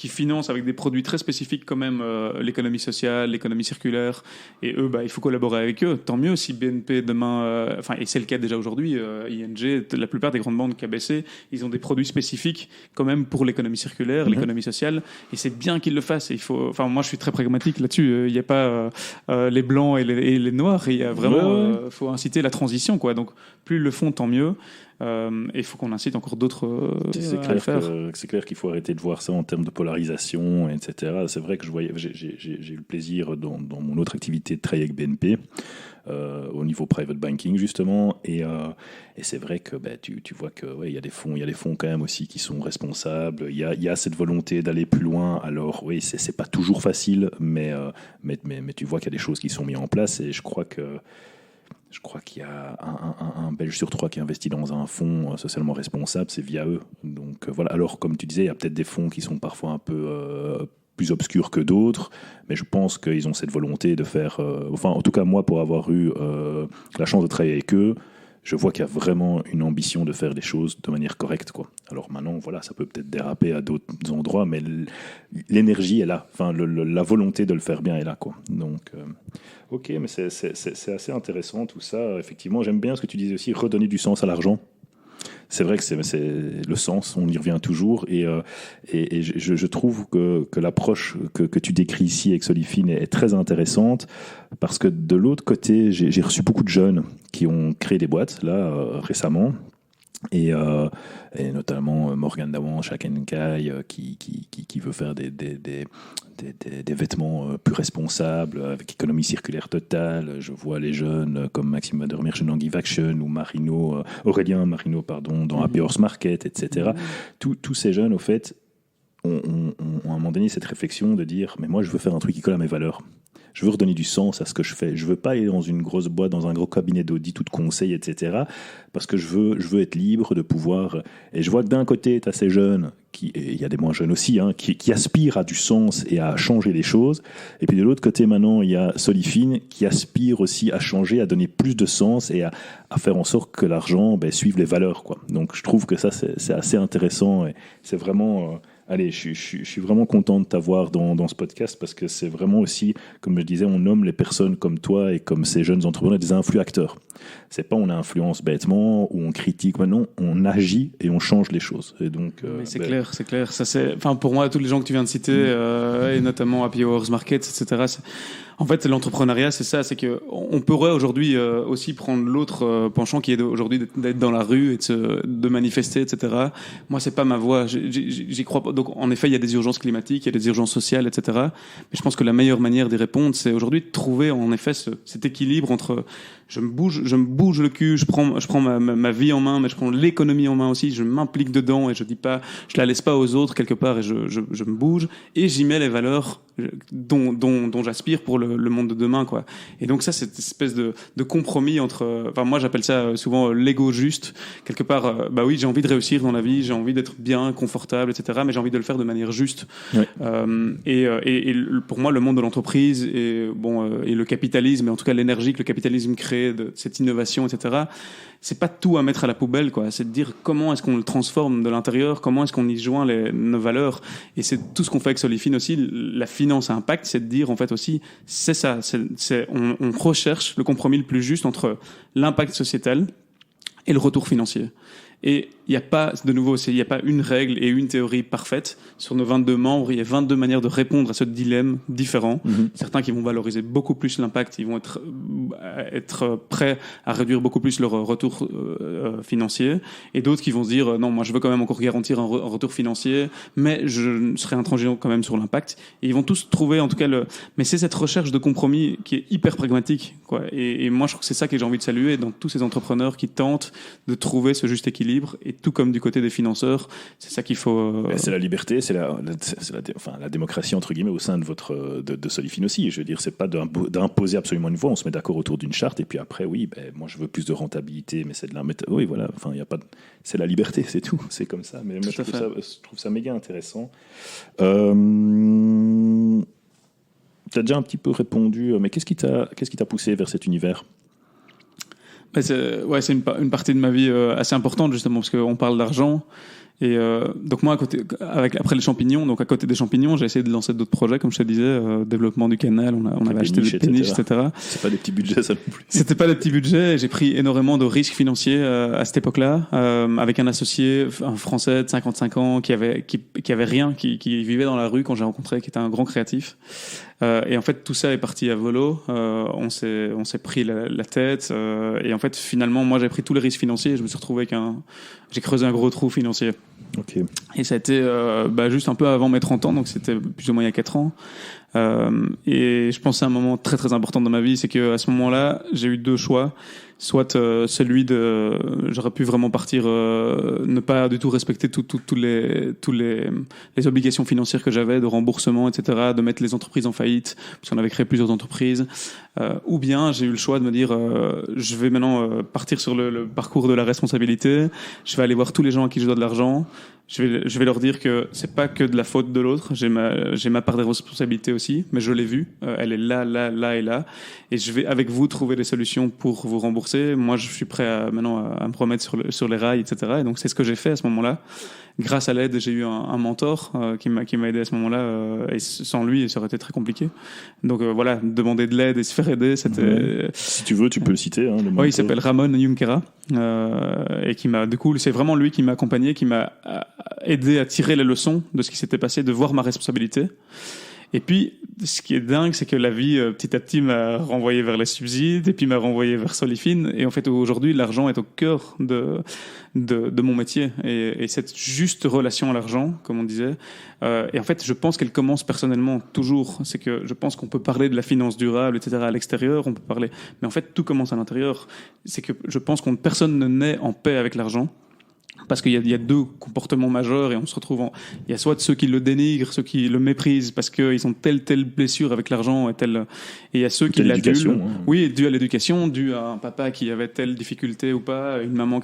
financent avec des produits très spécifiques quand même l'économie sociale, l'économie circulaire, et eux, il faut collaborer avec eux. Tant mieux si BNP demain, et c'est le cas déjà aujourd'hui, ING, la plupart des grandes banques KBC, ils ont des produits spécifiques quand même pour l'économie circulaire, l'économie sociale, et c'est bien qu'ils le fassent. Moi, je suis très pragmatique là-dessus. Il n'y a pas les blancs et les noirs, il y a vraiment faut inciter la transition, quoi. Donc plus ils le font, tant mieux. Et il faut qu'on incite encore d'autres à le faire. C'est clair qu'il faut arrêter de voir ça en termes de polarisation, etc. C'est vrai que j'ai eu le plaisir dans mon autre activité de travailler avec BNP au niveau private banking justement, et c'est vrai que tu vois que il y a des fonds quand même aussi qui sont responsables. Il y a cette volonté d'aller plus loin. Alors oui, c'est pas toujours facile, mais tu vois qu'il y a des choses qui sont mises en place, et je crois qu'il y a un Belge sur 3 qui investit dans un fonds socialement responsable, c'est via eux. Donc voilà. Alors comme tu disais, il y a peut-être des fonds qui sont parfois un peu plus obscurs que d'autres, mais je pense qu'ils ont cette volonté de faire... en tout cas moi, pour avoir eu la chance de travailler avec eux, je vois qu'il y a vraiment une ambition de faire les choses de manière correcte, quoi. Alors maintenant, voilà, ça peut peut-être déraper à d'autres endroits, mais l'énergie est là. Enfin, la volonté de le faire bien est là, quoi. Donc, ok, mais c'est assez intéressant tout ça. Effectivement, j'aime bien ce que tu disais aussi, redonner du sens à l'argent. C'est vrai que c'est le sens, on y revient toujours, et je trouve que l'approche que tu décris ici avec Solifin est très intéressante, parce que de l'autre côté, j'ai reçu beaucoup de jeunes qui ont créé des boîtes là récemment, et notamment Morgan Dawan, Shaken Kai, qui veut faire des vêtements plus responsables, avec économie circulaire totale. Je vois les jeunes comme Maxime Madermirch dans Give Action, ou Aurélien Marino, dans Happy Horse Market, etc. Tous ces jeunes, au fait, ont à un moment donné cette réflexion de dire, mais moi je veux faire un truc qui colle à mes valeurs. Je veux redonner du sens à ce que je fais. Je veux pas aller dans une grosse boîte, dans un gros cabinet d'audit ou de conseil, etc. Parce que je veux être libre de pouvoir... Et je vois que d'un côté, tu as ces jeunes, et il y a des moins jeunes aussi, hein, qui aspirent à du sens et à changer les choses. Et puis de l'autre côté, maintenant, il y a Solifin qui aspire aussi à changer, à donner plus de sens et à faire en sorte que l'argent suive les valeurs, quoi. Donc je trouve que ça, c'est assez intéressant. Et c'est vraiment... Allez, je suis vraiment content de t'avoir dans ce podcast, parce que c'est vraiment aussi, comme je disais, on nomme les personnes comme toi et comme ces jeunes entrepreneurs des influacteurs. C'est pas on influence bêtement ou on critique, maintenant on agit et on change les choses. Et donc, mais c'est clair. Ça, pour moi, tous les gens que tu viens de citer, et notamment Happy Horse Market, etc., en fait, l'entrepreneuriat, c'est ça, c'est que on pourrait aujourd'hui aussi prendre l'autre penchant qui est aujourd'hui d'être dans la rue et de manifester, etc. Moi, c'est pas ma voie. J'y crois pas. Donc, en effet, il y a des urgences climatiques, il y a des urgences sociales, etc. Mais je pense que la meilleure manière d'y répondre, c'est aujourd'hui de trouver en effet cet équilibre entre je me bouge le cul, je prends ma vie en main, mais je prends l'économie en main aussi, je m'implique dedans et je la laisse pas aux autres quelque part, et je me bouge, et j'y mets les valeurs dont j'aspire pour le monde de demain, quoi. Et donc ça, cette espèce de compromis entre, enfin moi j'appelle ça souvent l'ego juste. Quelque part, bah oui, j'ai envie de réussir dans la vie, j'ai envie d'être bien, confortable, etc. Mais j'ai envie de le faire de manière juste. Ouais. Pour moi, le monde de l'entreprise et le capitalisme, et en tout cas l'énergie que le capitalisme crée, de cette innovation, etc. C'est pas tout à mettre à la poubelle, quoi. C'est de dire comment est-ce qu'on le transforme de l'intérieur, comment est-ce qu'on y joint nos valeurs. Et c'est tout ce qu'on fait avec Solifin aussi. La finance à impact, c'est de dire en fait aussi, c'est ça. On recherche le compromis le plus juste entre l'impact sociétal et le retour financier. Et il n'y a pas, de nouveau, il n'y a pas une règle et une théorie parfaite. Sur nos 22 membres, il y a 22 manières de répondre à ce dilemme différent. Certains qui vont valoriser beaucoup plus l'impact, ils vont être prêts à réduire beaucoup plus leur retour financier. Et d'autres qui vont se dire, non, moi je veux quand même encore garantir un retour financier, mais je serai intransigeant quand même sur l'impact. Et ils vont tous trouver, en tout cas, mais c'est cette recherche de compromis qui est hyper pragmatique, quoi. Et moi, je trouve que c'est ça que j'ai envie de saluer dans tous ces entrepreneurs qui tentent de trouver ce juste équilibre. Et tout comme du côté des financeurs, c'est ça qu'il faut. C'est la liberté, c'est la démocratie entre guillemets au sein de Solifin aussi. Je veux dire, c'est pas d'imposer absolument une voie. On se met d'accord autour d'une charte et puis après, oui, moi je veux plus de rentabilité, mais c'est de la méthode. Oui, voilà. Enfin, il y a pas. C'est la liberté, c'est tout. C'est comme ça. Mais moi, je trouve ça méga intéressant. Tu as déjà un petit peu répondu, mais qu'est-ce qui t'a poussé vers cet univers? C'est une partie de ma vie assez importante, justement, parce qu'on parle d'argent. Et donc moi, après les champignons, donc à côté des champignons, j'ai essayé de lancer d'autres projets, comme je te disais, développement du canal, on avait acheté des péniches, etc. C'est pas des petits budgets, ça non plus. C'était pas des petits budgets, et j'ai pris énormément de risques financiers à cette époque-là, avec un associé, un Français de 55 ans, qui avait rien, qui vivait dans la rue quand j'ai rencontré, qui était un grand créatif. Et en fait, tout ça est parti à volo. On s'est pris la tête. Et en fait, finalement, moi, j'ai pris tous les risques financiers. Et je me suis retrouvé j'ai creusé un gros trou financier. Okay. Et ça a été juste un peu avant mes 30 ans, donc c'était plus ou moins il y a 4 ans. Et je pense que c'est un moment très très important dans ma vie, c'est qu'à ce moment-là, j'ai eu deux choix. Soit celui j'aurais pu vraiment partir, ne pas du tout respecter toutes les obligations financières que j'avais, de remboursement, etc., de mettre les entreprises en faillite, parce qu'on avait créé plusieurs entreprises. Ou bien j'ai eu le choix de me dire, je vais maintenant partir sur le parcours de la responsabilité, je vais aller voir tous les gens à qui je dois de l'argent, je vais leur dire que c'est pas que de la faute de l'autre, j'ai ma part de responsabilité aussi, mais je l'ai vue, elle est là et là, et je vais avec vous trouver des solutions pour vous rembourser. Moi, je suis prêt maintenant à me remettre sur les rails, etc. Et donc c'est ce que j'ai fait à ce moment-là. Grâce à l'aide, j'ai eu un mentor qui m'a aidé à ce moment-là, et sans lui, ça aurait été très compliqué. Donc voilà, demander de l'aide et se faire aider, c'était. Si tu veux, tu peux le citer. Oui, il s'appelle Ramon Junquera, et du coup, c'est vraiment lui qui m'a accompagné, qui m'a aidé à tirer les leçons de ce qui s'était passé, de voir ma responsabilité. Et puis, ce qui est dingue, c'est que la vie, petit à petit, m'a renvoyé vers les subsides, et puis m'a renvoyé vers Solifin. Et en fait, aujourd'hui, l'argent est au cœur de mon métier. Et cette juste relation à l'argent, comme on disait, et en fait, je pense qu'elle commence personnellement, toujours. C'est que je pense qu'on peut parler de la finance durable, etc., à l'extérieur, on peut parler. Mais en fait, tout commence à l'intérieur. C'est que je pense que personne ne naît en paix avec l'argent. Parce qu'il y a deux comportements majeurs et on se retrouve il y a soit ceux qui le dénigrent, ceux qui le méprisent parce qu'ils ont telle blessure avec l'argent et il y a ceux qui l'adulent. Hein. Oui, dû à l'éducation, dû à un papa qui avait telle difficulté ou pas, une maman,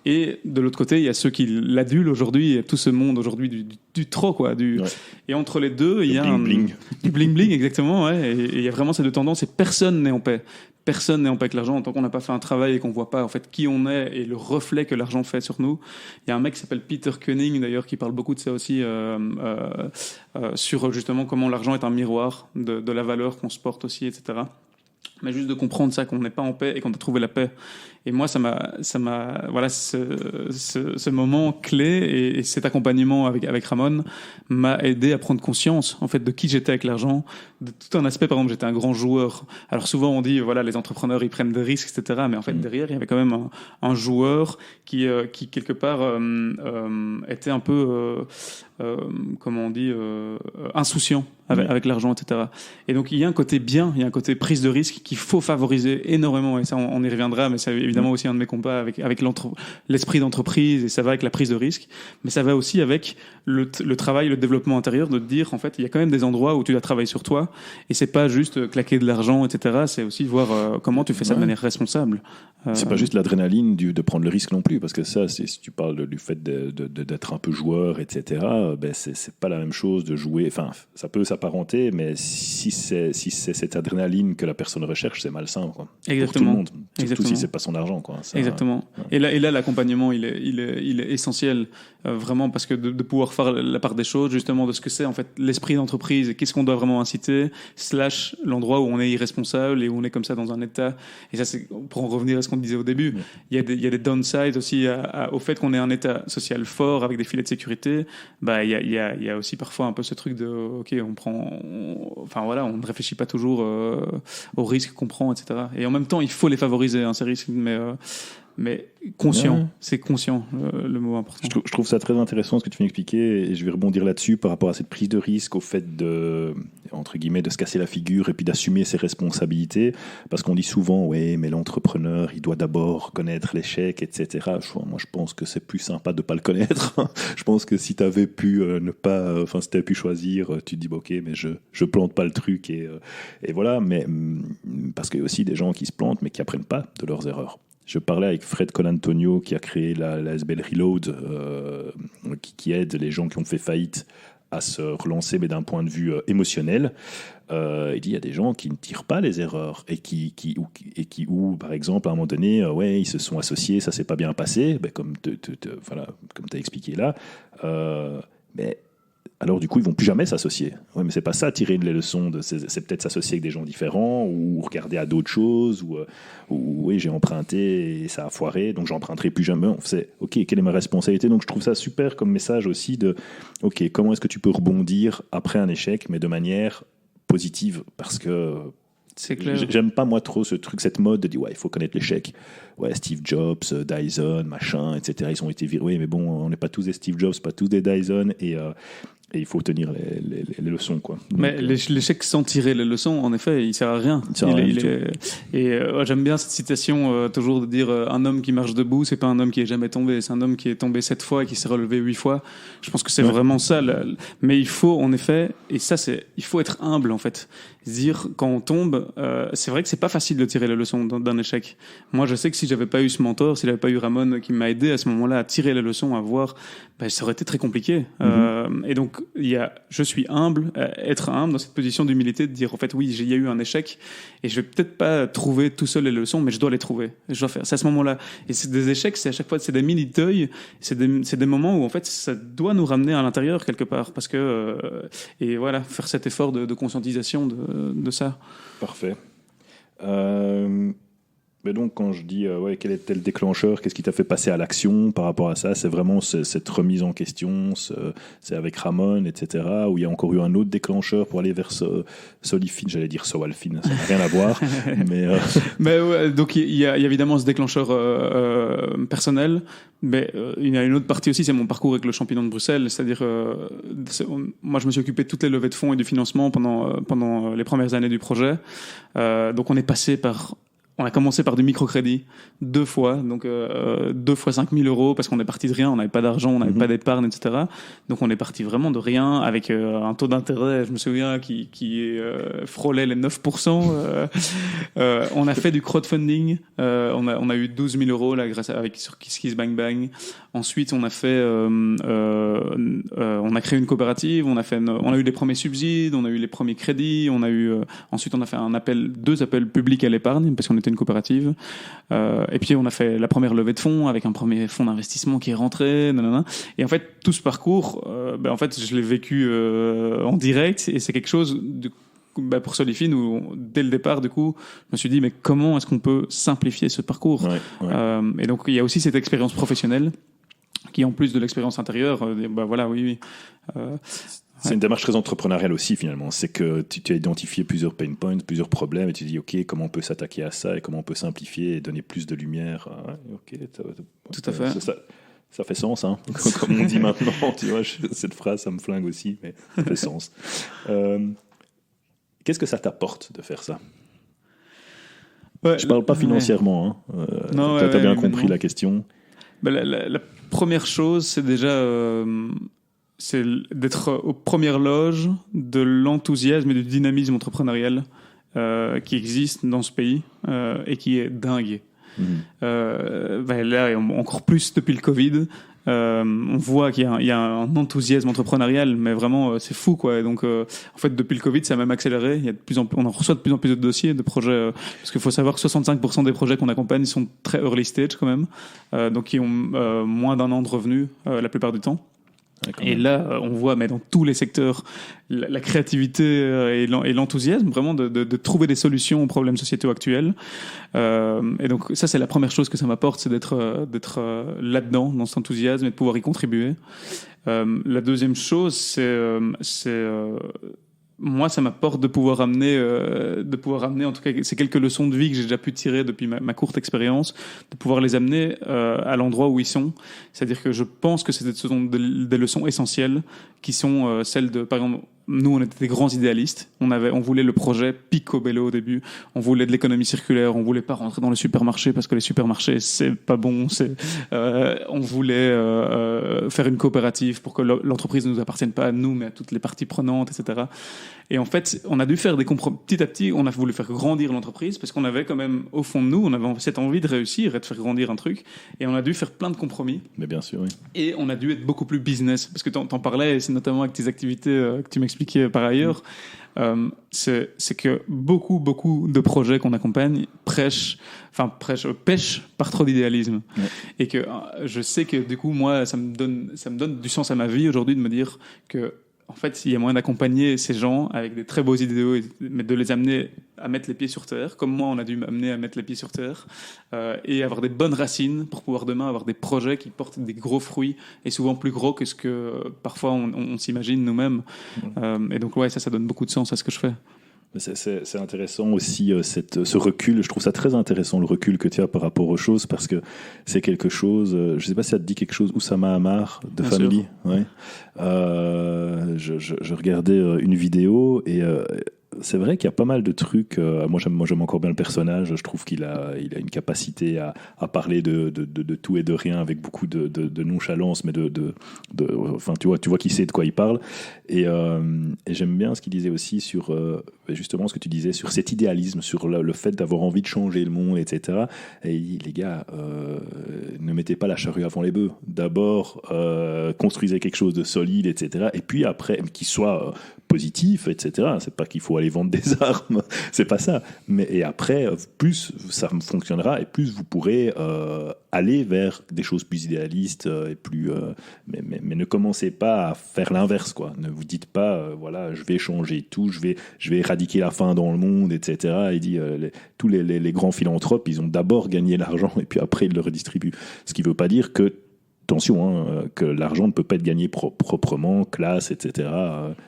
et de l'autre côté, il y a ceux qui l'adulent aujourd'hui, et tout ce monde aujourd'hui du trop, quoi, et entre les deux, il y a du bling-bling, exactement, ouais, et il y a vraiment ces deux tendances et personne n'est en paix. Personne n'est en paix avec l'argent tant qu'on n'a pas fait un travail et qu'on voit pas en fait qui on est et le reflet que l'argent fait sur nous. Il y a un mec qui s'appelle Peter Koenig d'ailleurs qui parle beaucoup de ça aussi sur justement comment l'argent est un miroir de la valeur qu'on se porte aussi, etc. Mais juste de comprendre ça, qu'on n'est pas en paix et qu'on doit trouver la paix. Et moi, ça m'a, voilà, ce moment clé et cet accompagnement avec Ramon m'a aidé à prendre conscience, en fait, de qui j'étais avec l'argent, de tout un aspect. Par exemple, j'étais un grand joueur. Alors souvent, on dit, voilà, les entrepreneurs, ils prennent des risques, etc. Mais en fait, derrière, il y avait quand même un joueur qui quelque part, était un peu, comment on dit, insouciant avec l'argent, etc. Et donc, il y a un côté bien, il y a un côté prise de risque qu'il faut favoriser énormément. Et ça, on y reviendra, mais c'est évidemment évidemment aussi un de mes combats avec l'esprit d'entreprise, et ça va avec la prise de risque, mais ça va aussi avec le travail, le développement intérieur, de te dire, en fait, il y a quand même des endroits où tu dois travailler sur toi, et c'est pas juste claquer de l'argent, etc. C'est aussi voir comment tu fais ça de manière responsable. C'est pas juste l'adrénaline de prendre le risque non plus, parce que ça, si tu parles du fait d'être un peu joueur, etc., ben c'est pas la même chose de jouer. Enfin, ça peut s'apparenter, mais si c'est cette adrénaline que la personne recherche, c'est malsain, quoi. Exactement. Pour tout le monde. Surtout Exactement. si c'est pas son argent, quoi. Ça, exactement. Ouais. Et là, l'accompagnement, il est essentiel, vraiment, parce que de pouvoir faire la part des choses, justement, de ce que c'est en fait l'esprit d'entreprise et qu'est-ce qu'on doit vraiment inciter, / l'endroit où on est irresponsable et où on est comme ça dans un état. Et ça, c'est pour en revenir à ce qu'on disait au début. Il y a des downsides aussi au fait qu'on ait un état social fort avec des filets de sécurité. Bah, il y a aussi parfois un peu ce truc de, ok, on ne réfléchit pas toujours aux risques qu'on prend, etc. Et en même temps, il faut les favoriser, hein, ces risques, mais conscient, c'est conscient, le mot important. Je trouve ça très intéressant ce que tu viens d'expliquer, et je vais rebondir là-dessus par rapport à cette prise de risque, au fait de, entre guillemets, de se casser la figure et puis d'assumer ses responsabilités, parce qu'on dit souvent, ouais, mais l'entrepreneur, il doit d'abord connaître l'échec, etc. Moi, je pense que c'est plus sympa de ne pas le connaître. Je pense que si tu avais pu si tu avais pu choisir, tu te dis, bah, ok, mais je plante pas le truc, et voilà, mais parce qu'il y a aussi des gens qui se plantent, mais qui apprennent pas de leurs erreurs. Je parlais avec Fred Colantonio, qui a créé la SBL Reload, qui aide les gens qui ont fait faillite à se relancer, mais d'un point de vue émotionnel. Il dit, il y a des gens qui ne tirent pas les erreurs et qui par exemple, à un moment donné, ils se sont associés, ça s'est pas bien passé, comme tu as expliqué là. Mais alors du coup, ils vont plus jamais s'associer. Ouais, mais c'est pas ça, tirer les leçons. C'est peut-être s'associer avec des gens différents, ou regarder à d'autres choses, ou oui, j'ai emprunté et ça a foiré, donc j'emprunterai plus jamais. C'est ok, quelle est ma responsabilité? Donc je trouve ça super comme message aussi de, ok, comment est-ce que tu peux rebondir après un échec, mais de manière positive, parce que c'est clair. J'aime pas moi trop cette mode de dire il faut connaître l'échec. Ouais, Steve Jobs, Dyson, machin, etc. Ils ont été virés, mais bon, on n'est pas tous des Steve Jobs, pas tous des Dyson, et il faut tenir les leçons, quoi. Donc, mais l'échec sans tirer les leçons, en effet, il sert à rien. J'aime bien cette citation, toujours de dire un homme qui marche debout, c'est pas un homme qui est jamais tombé, c'est un homme qui est tombé 7 fois et qui s'est relevé 8 fois. Je pense que c'est vraiment ça. Mais il faut, en effet, et ça, il faut être humble, en fait. Dire quand on tombe, c'est vrai que c'est pas facile de tirer les leçons d'un échec. Moi, je sais que si j'avais pas eu ce mentor, si j'avais pas eu Ramon qui m'a aidé à ce moment-là à tirer les leçons, à voir, ça aurait été très compliqué. Et donc, je suis humble, être humble dans cette position d'humilité, de dire en fait oui, il y a eu un échec et je vais peut-être pas trouver tout seul les leçons, mais je dois les trouver. Je dois faire. C'est à ce moment-là. Et c'est des échecs, c'est à chaque fois, c'est des mini deuils, c'est des moments où en fait ça doit nous ramener à l'intérieur quelque part, parce que et voilà, faire cet effort de conscientisation de ça. Parfait. Mais donc, quand je dis quel était le déclencheur, qu'est-ce qui t'a fait passer à l'action par rapport à ça, c'est vraiment cette remise en question, c'est avec Ramon, etc., où il y a encore eu un autre déclencheur pour aller vers Solifine, j'allais dire Sowalfine, ça n'a rien à voir. Mais ouais, donc il y a évidemment ce déclencheur personnel, mais il y a une autre partie aussi, c'est mon parcours avec le champignon de Bruxelles, c'est-à-dire moi je me suis occupé de toutes les levées de fonds et du financement pendant les premières années du projet, donc on a commencé par du microcrédit 2 fois, donc 2 fois 5 000 euros, parce qu'on est parti de rien, on n'avait pas d'argent, on n'avait pas d'épargne, etc. Donc on est parti vraiment de rien, avec un taux d'intérêt, je me souviens, qui frôlait les 9%. On a fait du crowdfunding, on a eu 12 000 euros là, sur KissKissBankBang. Ensuite, on a créé une coopérative, on a eu les premiers subsides, on a eu les premiers crédits, ensuite on a fait 2 appels publics à l'épargne, parce qu'on était une coopérative. Et puis on a fait la première levée de fonds avec un premier fonds d'investissement qui est rentré. Nanana. Et en fait, tout ce parcours, en fait, je l'ai vécu en direct, et c'est quelque chose pour Solifine où dès le départ, du coup, je me suis dit mais comment est-ce qu'on peut simplifier ce parcours? Et donc il y a aussi cette expérience professionnelle qui, en plus de l'expérience intérieure, oui. C'est une démarche très entrepreneuriale aussi, finalement. C'est que tu as identifié plusieurs pain points, plusieurs problèmes, et tu dis, OK, comment on peut s'attaquer à ça, et comment on peut simplifier et donner plus de lumière. Tout à fait. Ça fait sens, hein, comme on dit maintenant. Tu vois, cette phrase, ça me flingue aussi, mais ça fait sens. Qu'est-ce que ça t'apporte de faire ça? Ouais, je parle pas financièrement. Hein. Non, tu as bien compris non. la question. La première chose, c'est déjà c'est d'être aux premières loges de l'enthousiasme et du dynamisme entrepreneurial qui existe dans ce pays et qui est dingue. Là, encore plus depuis le Covid, on voit qu'il y a un enthousiasme entrepreneurial, mais vraiment c'est fou, quoi. Et donc, en fait, depuis le Covid, ça a même accéléré. Il y a on en reçoit de plus en plus de dossiers, de projets, parce qu'il faut savoir que 65% des projets qu'on accompagne sont très early stage quand même, donc qui ont moins d'un an de revenus la plupart du temps. Et là, on voit, mais dans tous les secteurs, la créativité et l'enthousiasme, vraiment de trouver des solutions aux problèmes sociétaux actuels. Et donc, ça, c'est la première chose que ça m'apporte, c'est d'être là-dedans, dans cet enthousiasme, et de pouvoir y contribuer. La deuxième chose, moi, ça m'apporte de pouvoir amener, en tout cas, ces quelques leçons de vie que j'ai déjà pu tirer depuis ma courte expérience, de pouvoir les amener à l'endroit où ils sont. C'est-à-dire que je pense que ce sont des leçons essentielles qui sont celles de, par exemple, nous, on était des grands idéalistes. On voulait le projet picobello au début. On voulait de l'économie circulaire. On voulait pas rentrer dans les supermarchés parce que les supermarchés, c'est pas bon. On voulait faire une coopérative pour que l'entreprise ne nous appartienne pas à nous, mais à toutes les parties prenantes, etc. Et en fait, on a dû faire des compromis. Petit à petit, on a voulu faire grandir l'entreprise parce qu'on avait quand même, au fond de nous, on avait cette envie de réussir et de faire grandir un truc. Et on a dû faire plein de compromis. Mais bien sûr, oui. Et on a dû être beaucoup plus business. Parce que t'en parlais, et c'est notamment avec tes activités que tu m'expliquais par ailleurs. C'est que beaucoup de projets qu'on accompagne pêchent par trop d'idéalisme. Ouais. Et que je sais que du coup, moi, ça me donne du sens à ma vie aujourd'hui de me dire que en fait, il y a moyen d'accompagner ces gens avec des très beaux idéaux, mais de les amener à mettre les pieds sur terre, comme moi, on a dû m'amener à mettre les pieds sur terre, et avoir des bonnes racines pour pouvoir demain avoir des projets qui portent des gros fruits, et souvent plus gros que ce que parfois on s'imagine nous-mêmes. Et donc, ouais, ça donne beaucoup de sens à ce que je fais. C'est intéressant aussi ce recul, je trouve ça très intéressant le recul que tu as par rapport aux choses parce que c'est quelque chose, je ne sais pas si ça te dit quelque chose, Oussama Ammar de Bien Family. Ouais. Je regardais une vidéo et c'est vrai qu'il y a pas mal de trucs. Moi, j'aime encore bien le personnage. Je trouve qu'il a une capacité à parler de tout et de rien avec beaucoup de nonchalance, mais enfin, tu vois qu'il sait de quoi il parle. Et j'aime bien ce qu'il disait aussi sur justement ce que tu disais sur cet idéalisme, sur le fait d'avoir envie de changer le monde, etc. Et il dit, les gars, ne mettez pas la charrue avant les bœufs. D'abord, construisez quelque chose de solide, etc. Et puis après, qui soit positif, etc. C'est pas qu'il faut aller vendre des armes, c'est pas ça. Et après, plus ça fonctionnera et plus vous pourrez aller vers des choses plus idéalistes et plus. Mais ne commencez pas à faire l'inverse, quoi. Ne vous dites pas, voilà, je vais changer tout, je vais éradiquer la faim dans le monde, etc. Il dit, tous les grands philanthropes, ils ont d'abord gagné l'argent et puis après ils le redistribuent. Ce qui veut pas dire que attention, que l'argent ne peut pas être gagné proprement, classe, etc.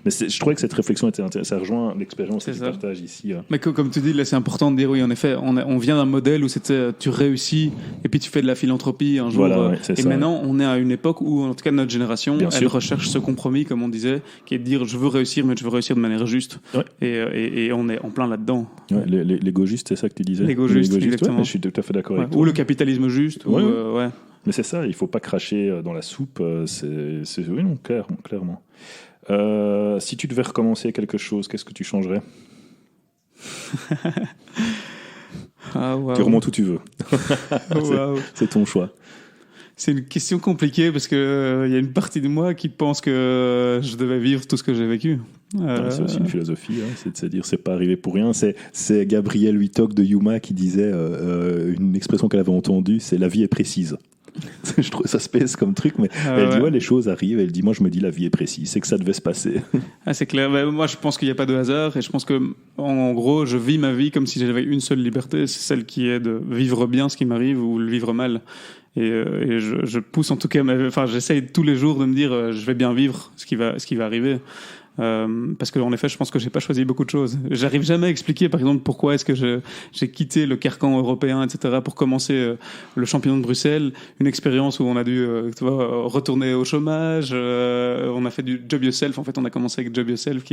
Mais je trouvais que cette réflexion était intéressante. Ça rejoint l'expérience que tu partages ici. Mais comme tu dis, là, c'est important de dire, oui, en effet, on vient d'un modèle où c'était tu réussis et puis tu fais de la philanthropie un jour. Voilà, et ça, maintenant, on est à une époque où, en tout cas, notre génération, elle recherche ce compromis, comme on disait, qui est de dire, je veux réussir, mais je veux réussir de manière juste. Ouais. Et on est en plein là-dedans. Ouais, l'égo juste, c'est ça que tu disais. L'égo juste, exactement. Ouais, je suis tout à fait d'accord avec toi. Ou le capitalisme juste. Ouais. Mais c'est ça, il ne faut pas cracher dans la soupe. Oui, non, clairement. Si tu devais recommencer quelque chose, qu'est-ce que tu changerais? Wow. Tu remontes où tu veux. C'est ton choix. C'est une question compliquée parce que y a une partie de moi qui pense que je devais vivre tout ce que j'ai vécu. C'est aussi une philosophie, c'est de se dire c'est pas arrivé pour rien. C'est Gabriel Huitok de Yuma qui disait une expression qu'elle avait entendue, c'est la vie est précise. Je trouve ça se pèse comme truc, mais elle dit les choses arrivent. Elle dit moi je me dis la vie est précise, c'est que ça devait se passer. C'est clair. Moi je pense qu'il n'y a pas de hasard et je pense que en gros je vis ma vie comme si j'avais une seule liberté, c'est celle qui est de vivre bien ce qui m'arrive ou le vivre mal. Et je pousse en tout cas, j'essaye tous les jours de me dire je vais bien vivre ce qui va arriver. Parce qu'en effet, je pense que j'ai pas choisi beaucoup de choses. J'arrive jamais à expliquer, par exemple, pourquoi est-ce que j'ai quitté le carcan européen, etc., pour commencer le championnat de Bruxelles, une expérience où on a dû retourner au chômage, on a fait du job yourself. En fait, on a commencé avec job yourself,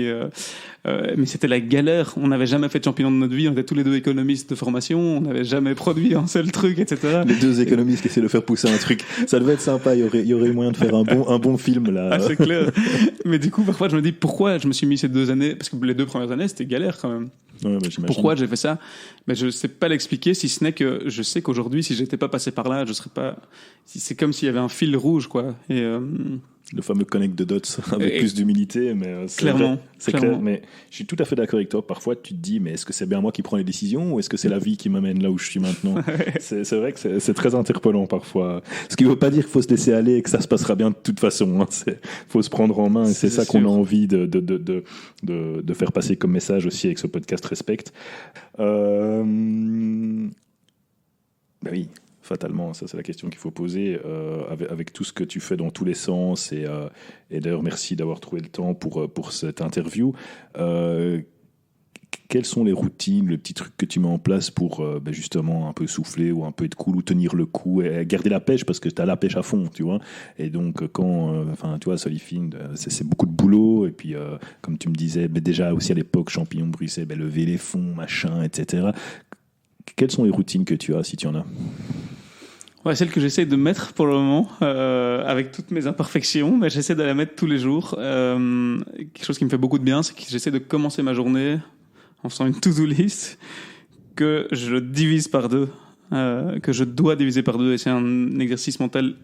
mais c'était la galère. On n'avait jamais fait de championnat de notre vie. On était tous les deux économistes de formation. On n'avait jamais produit un seul truc, etc. Les deux économistes qui essaient de faire pousser un truc. Ça devait être sympa. Il y aurait eu moyen de faire un bon film là. Ah, c'est clair. Mais du coup, parfois, je me dis pourquoi je me suis mis ces 2 années, parce que les 2 premières années, c'était galère quand même. Ouais, bah, pourquoi j'ai fait ça? Mais je sais pas l'expliquer, si ce n'est que je sais qu'aujourd'hui, si j'étais pas passé par là, je serais pas. C'est comme s'il y avait un fil rouge, quoi. Et le fameux connect de dots avec plus d'humilité, mais clairement, c'est clair. Mais je suis tout à fait d'accord avec toi. Parfois, tu te dis, mais est-ce que c'est bien moi qui prends les décisions ou est-ce que c'est la vie qui m'amène là où je suis maintenant? C'est vrai que c'est très interpellant parfois. Ce qui ne veut pas dire qu'il faut se laisser aller et que ça se passera bien de toute façon. Il faut se prendre en main et c'est ça qu'on a envie de faire passer comme message aussi avec ce podcast Respect. Ben oui. Fatalement, ça c'est la question qu'il faut poser avec tout ce que tu fais dans tous les sens et d'ailleurs merci d'avoir trouvé le temps pour cette interview. Quelles sont les routines, les petits trucs que tu mets en place pour justement un peu souffler ou un peu être cool ou tenir le coup et garder la pêche parce que tu as la pêche à fond, tu vois. Et donc quand, tu vois, Solifine, c'est beaucoup de boulot et puis comme tu me disais, déjà aussi à l'époque, Champignon de Bruxelles, lever les fonds, machin, etc. Quelles sont les routines que tu as si tu en as? Ouais, celle que j'essaie de mettre pour le moment, avec toutes mes imperfections, mais j'essaie de la mettre tous les jours. Quelque chose qui me fait beaucoup de bien, c'est que j'essaie de commencer ma journée en faisant une to-do list que je divise par 2, que je dois diviser par 2, et c'est un exercice mental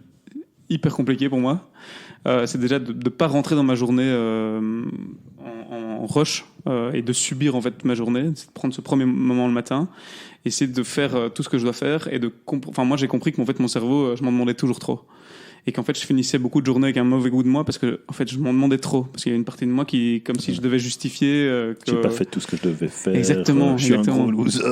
hyper compliqué pour moi. C'est déjà de ne pas rentrer dans ma journée en rush et de subir en fait ma journée, c'est de prendre ce premier moment le matin, essayer de faire tout ce que je dois faire et moi j'ai compris que en fait mon cerveau je m'en demandais toujours trop et qu'en fait je finissais beaucoup de journées avec un mauvais goût de moi parce que en fait je m'en demandais trop parce qu'il y a une partie de moi qui comme si je devais justifier que j'ai pas fait tout ce que je devais faire. Exactement, je suis un gros loser.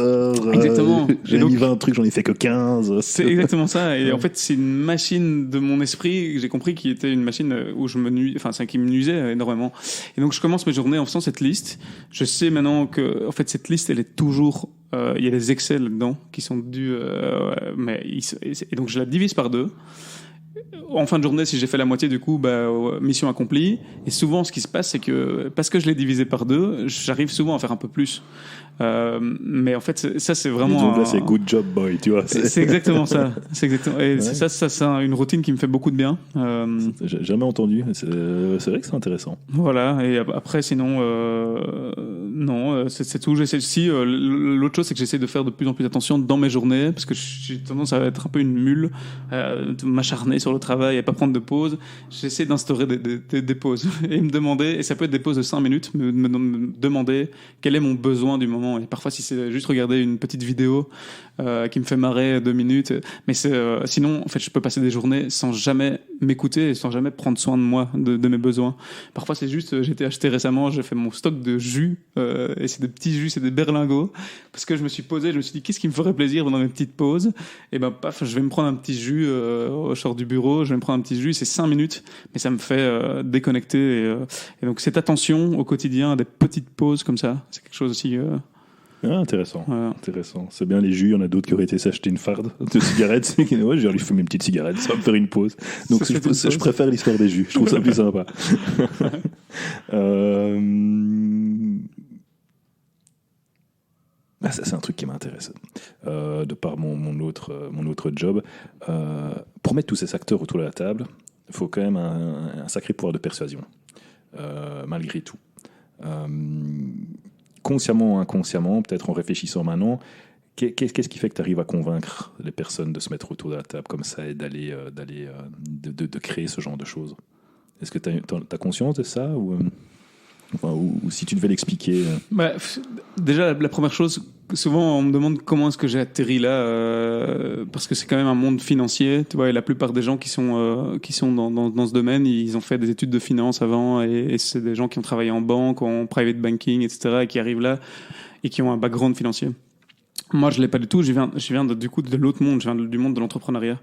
Exactement. J'ai mis 20 trucs, j'en ai fait que 15. C'est exactement ça et en fait c'est une machine de mon esprit, j'ai compris qu'il était une machine où qui me nuisait énormément. Et donc je commence mes journées en faisant cette liste. Je sais maintenant que en fait cette liste elle est toujours il y a des excès là-dedans qui sont dus et donc je la divise par 2. En fin de journée, si j'ai fait la moitié, du coup, mission accomplie. Et souvent, ce qui se passe, c'est que parce que je l'ai divisé par 2, j'arrive souvent à faire un peu plus. Mais en fait, ça, c'est vraiment. Donc là, c'est good job, boy, tu vois. C'est exactement ça. C'est exactement. Et ouais. C'est une routine qui me fait beaucoup de bien. J'ai jamais entendu. C'est vrai que c'est intéressant. Voilà. Et après, sinon, non, c'est tout. L'autre chose, c'est que j'essaie de faire de plus en plus attention dans mes journées, parce que j'ai tendance à être un peu une mule, m'acharner sur le travail et pas prendre de pause. J'essaie d'instaurer des pauses et me demander, et ça peut être des pauses de 5 minutes, me demander quel est mon besoin du moment. Et parfois, si c'est juste regarder une petite vidéo qui me fait marrer 2 minutes, mais sinon, en fait, je peux passer des journées sans jamais m'écouter et sans jamais prendre soin de moi, de mes besoins. Parfois, c'est juste, j'ai été acheté récemment, j'ai fait mon stock de jus, et c'est des petits jus, c'est des berlingots, parce que je me suis posé, je me suis dit, qu'est-ce qui me ferait plaisir pendant mes petites pauses? Et paf, je vais me prendre un petit jus au sort du bureau, je vais me prendre un petit jus, c'est 5 minutes, mais ça me fait déconnecter. Et donc, cette attention au quotidien, des petites pauses comme ça, c'est quelque chose aussi... intéressant. Voilà. Intéressant. C'est bien les jus, il y en a d'autres qui auraient été s'acheter une farde de cigarettes. Ouais, je vais lui fumer une petite cigarette, ça va me faire une pause. Donc je préfère l'histoire des jus, je trouve ça plus sympa. Ça, c'est un truc qui m'intéresse. De par mon autre job. Pour mettre tous ces acteurs autour de la table, il faut quand même un sacré pouvoir de persuasion. Malgré tout. Consciemment ou inconsciemment, peut-être en réfléchissant maintenant, qu'est-ce qui fait que tu arrives à convaincre les personnes de se mettre autour de la table comme ça et de créer ce genre de choses? Est-ce que tu as conscience de ça ou si tu devais l'expliquer Déjà, la première chose, souvent on me demande comment est-ce que j'ai atterri là, parce que c'est quand même un monde financier, tu vois, et la plupart des gens qui sont dans ce domaine, ils ont fait des études de finance avant, et c'est des gens qui ont travaillé en banque, en private banking, etc., et qui arrivent là et qui ont un background financier. Moi, je l'ai pas du tout. Je viens du coup de l'autre monde. Je viens du monde de l'entrepreneuriat.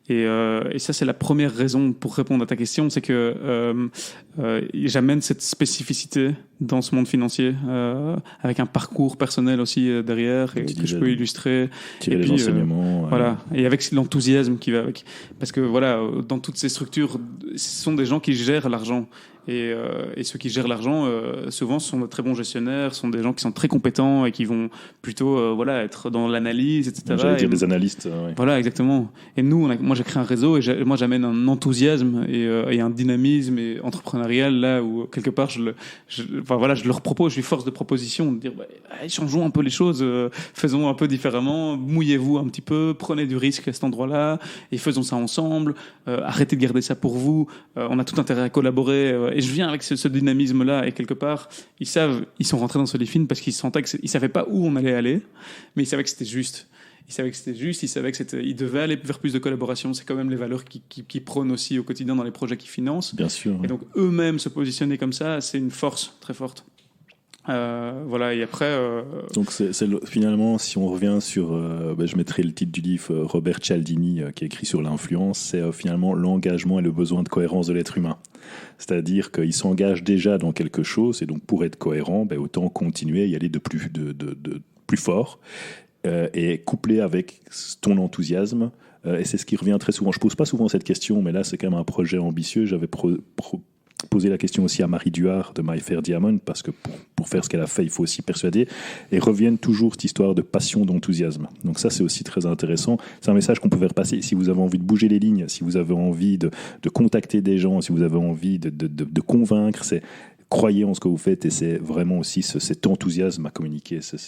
Et ça, c'est la première raison pour répondre à ta question, c'est que j'amène cette spécificité dans ce monde financier, avec un parcours personnel aussi derrière, et que je peux illustrer. Tirer les enseignements. Voilà, et avec l'enthousiasme qui va avec. Parce que voilà, dans toutes ces structures, ce sont des gens qui gèrent l'argent. Et ceux qui gèrent l'argent, souvent, sont de très bons gestionnaires, sont des gens qui sont très compétents et qui vont plutôt être dans l'analyse, etc. J'allais dire des analystes. Ouais. Voilà, exactement. Et nous, moi, j'ai créé un réseau et moi, j'amène un enthousiasme et un dynamisme entrepreneurial là où, quelque part, je leur propose, je suis force de proposition, de dire, changeons un peu les choses, faisons un peu différemment, mouillez-vous un petit peu, prenez du risque à cet endroit-là et faisons ça ensemble, arrêtez de garder ça pour vous, on a tout intérêt à collaborer. Et je viens avec ce dynamisme-là, et quelque part, ils sont rentrés dans Solifin parce qu'ils sentaient qu'ils savaient pas où on allait aller, mais ils savaient que c'était juste. Ils savaient qu'ils devaient aller vers plus de collaboration. C'est quand même les valeurs qui prônent aussi au quotidien dans les projets qu'ils financent. Bien sûr. Et donc, eux-mêmes se positionner comme ça, c'est une force très forte. Voilà, et après. Donc, finalement, si on revient sur. Je mettrai le titre du livre Robert Cialdini, qui est écrit sur l'influence, c'est finalement l'engagement et le besoin de cohérence de l'être humain. C'est-à-dire qu'il s'engage déjà dans quelque chose, et donc pour être cohérent, autant continuer à y aller de plus fort, et couplé avec ton enthousiasme. Et c'est ce qui revient très souvent. Je ne pose pas souvent cette question, mais là, c'est quand même un projet ambitieux. J'avais poser la question aussi à Marie Duhard de My Fair Diamond, parce que pour faire ce qu'elle a fait, il faut aussi persuader, et reviennent toujours cette histoire de passion, d'enthousiasme. Donc ça, c'est aussi très intéressant. C'est un message qu'on peut faire passer. Si vous avez envie de bouger les lignes, si vous avez envie de contacter des gens, si vous avez envie de convaincre, croyez en ce que vous faites, et c'est vraiment aussi cet enthousiasme à communiquer. Ça,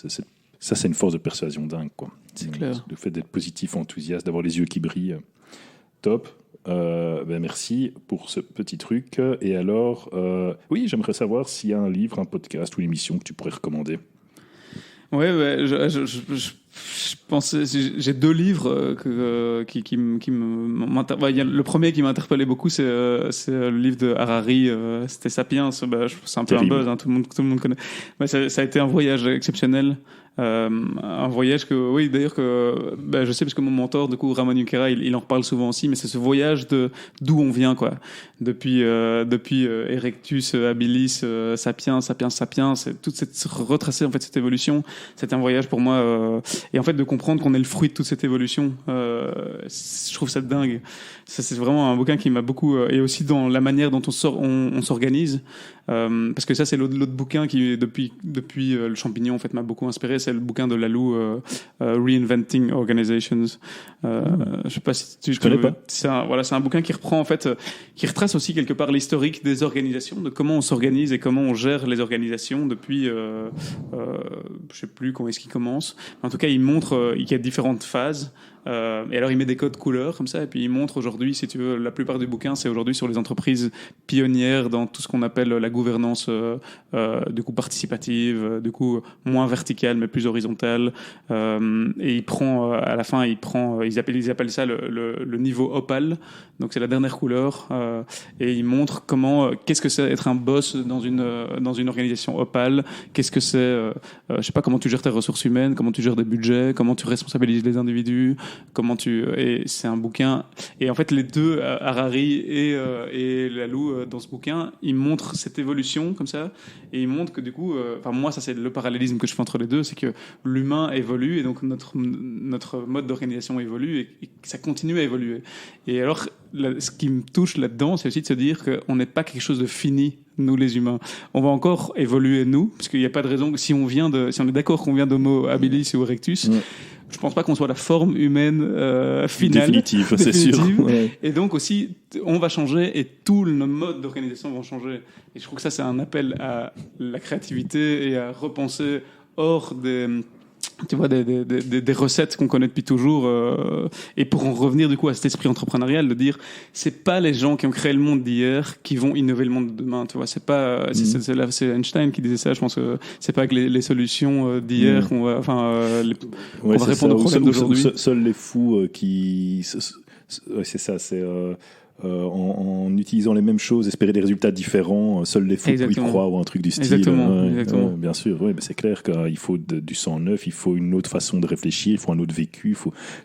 c'est une force de persuasion dingue, quoi. C'est clair. Le fait d'être positif, enthousiaste, d'avoir les yeux qui brillent. Top. Merci pour ce petit truc. Et alors, oui, j'aimerais savoir s'il y a un livre, un podcast ou une émission que tu pourrais recommander. Ouais, je pensais, j'ai 2 livres qui m'interpellent. Le premier qui m'a interpellé beaucoup, c'est le livre de Harari, c'était Sapiens. C'est un peu terrible. Un buzz, hein, tout le monde connaît. Ça a été un voyage exceptionnel. Un voyage d'ailleurs je sais parce que mon mentor, du coup, Ramon Yuquera, il en reparle souvent aussi, mais c'est ce voyage d'où on vient, quoi. Depuis Erectus, Habilis, Sapiens, c'est toute retracer en fait cette évolution. C'était un voyage pour moi, et en fait de comprendre qu'on est le fruit de toute cette évolution. Je trouve ça dingue. Ça, c'est vraiment un bouquin qui m'a beaucoup, et aussi dans la manière dont on s'organise. Parce que ça, c'est l'autre bouquin qui, depuis le champignon, en fait, m'a beaucoup inspiré. C'est le bouquin de Lalou, Reinventing Organizations. Je sais pas si tu connais pas. C'est un bouquin qui reprend, en fait, qui retrace aussi quelque part l'historique des organisations, de comment on s'organise et comment on gère les organisations depuis, je sais plus quand est-ce qu'il commence. En tout cas, il montre qu'il y a différentes phases. Et alors il met des codes couleurs comme ça, et puis il montre aujourd'hui, si tu veux, la plupart du bouquin c'est aujourd'hui sur les entreprises pionnières dans tout ce qu'on appelle la gouvernance du coup participative, du coup moins verticale mais plus horizontale, et il prend à la fin ils appellent ça le niveau opale, donc c'est la dernière couleur, et il montre qu'est-ce que c'est être un boss dans une organisation opale, qu'est-ce que c'est je sais pas, comment tu gères tes ressources humaines, comment tu gères des budgets, comment tu responsabilises les individus, et c'est un bouquin, et en fait les deux, Harari et Lalou, dans ce bouquin, ils montrent cette évolution comme ça, et ils montrent que du coup, moi ça c'est le parallélisme que je fais entre les deux, c'est que l'humain évolue, et donc notre mode d'organisation évolue, et ça continue à évoluer. Et alors ce qui me touche là-dedans, c'est aussi de se dire qu'on n'est pas quelque chose de fini, nous les humains. On va encore évoluer, nous, parce qu'il n'y a pas de raison que si on est d'accord qu'on vient d'Homo habilis ou erectus, je pense pas qu'on soit la forme humaine finale. Définitive, c'est sûr. Ouais. Et donc aussi, on va changer, et tous nos modes d'organisation vont changer. Et je trouve que ça, c'est un appel à la créativité et à repenser hors des recettes qu'on connaît depuis toujours, et pour en revenir du coup à cet esprit entrepreneurial, de dire c'est pas les gens qui ont créé le monde d'hier qui vont innover le monde de demain, tu vois, c'est Einstein qui disait ça, je pense que c'est pas avec les solutions d'hier qu'on va répondre aux problèmes d'aujourd'hui. Seuls les fous c'est ça, en utilisant les mêmes choses, espérer des résultats différents, seuls les fous y croient ou un truc du style. Exactement. Bien sûr, mais c'est clair qu'il faut du sang neuf, il faut une autre façon de réfléchir, il faut un autre vécu,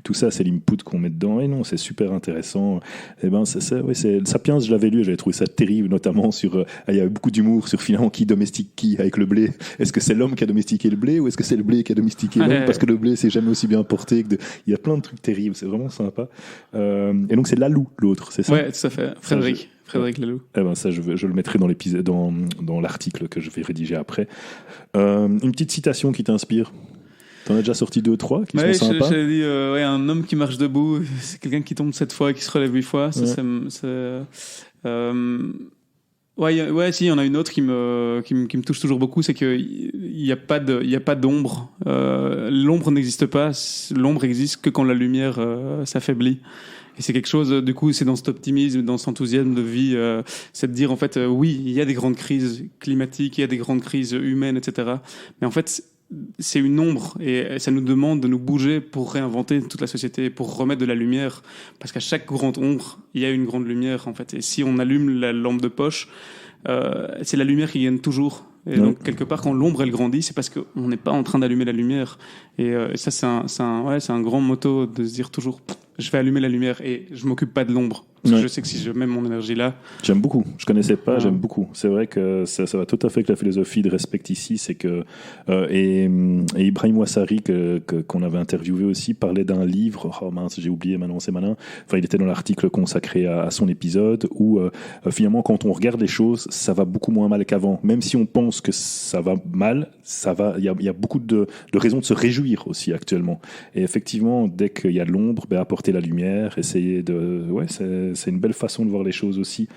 tout ça, c'est l'input qu'on met dedans. Et non, c'est super intéressant. Et ben, Sapiens, je l'avais lu, j'avais trouvé ça terrible, notamment sur. Il y avait beaucoup d'humour sur finalement qui domestique qui avec le blé. Est-ce que c'est l'homme qui a domestiqué le blé ou est-ce que c'est le blé qui a domestiqué l'homme parce que le blé c'est jamais aussi bien porté il y a plein de trucs terribles, c'est vraiment sympa. Et donc c'est Laloux l'autre, c'est ça? Ouais, tout à fait. Frédéric Laloux. Eh ben ça, je le mettrai dans l'épisode, dans l'article que je vais rédiger après. Une petite citation qui t'inspire. T'en as déjà sorti 2 ou 3 qui sont sympas. J'avais dit un homme qui marche debout, c'est quelqu'un qui tombe 7 fois, qui se relève 8 fois. Ça, si, il y en a une autre qui me touche toujours beaucoup, c'est qu'il n'y a pas d'ombre. L'ombre n'existe pas. L'ombre existe que quand la lumière s'affaiblit. Et c'est quelque chose, du coup, c'est dans cet optimisme, dans cet enthousiasme de vie, c'est de dire, en fait, oui, il y a des grandes crises climatiques, il y a des grandes crises humaines, etc. Mais en fait, c'est une ombre et ça nous demande de nous bouger pour réinventer toute la société, pour remettre de la lumière. Parce qu'à chaque grande ombre, il y a une grande lumière, en fait. Et si on allume la lampe de poche, c'est la lumière qui gagne toujours. Et donc, quelque part, quand l'ombre, elle grandit, c'est parce qu'on n'est pas en train d'allumer la lumière. Et ça, c'est un grand motto de se dire toujours, je vais allumer la lumière et je m'occupe pas de l'ombre. Parce que je sais que si je mets mon énergie là... J'aime beaucoup. Je connaissais pas, j'aime beaucoup. C'est vrai que ça va tout à fait avec la philosophie de respect ici. C'est que... et Ibrahim Ouassari, qu'on avait interviewé aussi, parlait d'un livre... Oh mince, j'ai oublié maintenant, c'est malin. Enfin, il était dans l'article consacré à son épisode où, finalement, quand on regarde les choses, ça va beaucoup moins mal qu'avant. Même si on pense que ça va mal, ça va... Il y a beaucoup de raisons de se réjouir aussi actuellement. Et effectivement, dès qu'il y a de l'ombre, apporter la lumière, essayer de... Ouais, c'est une belle façon de voir les choses aussi.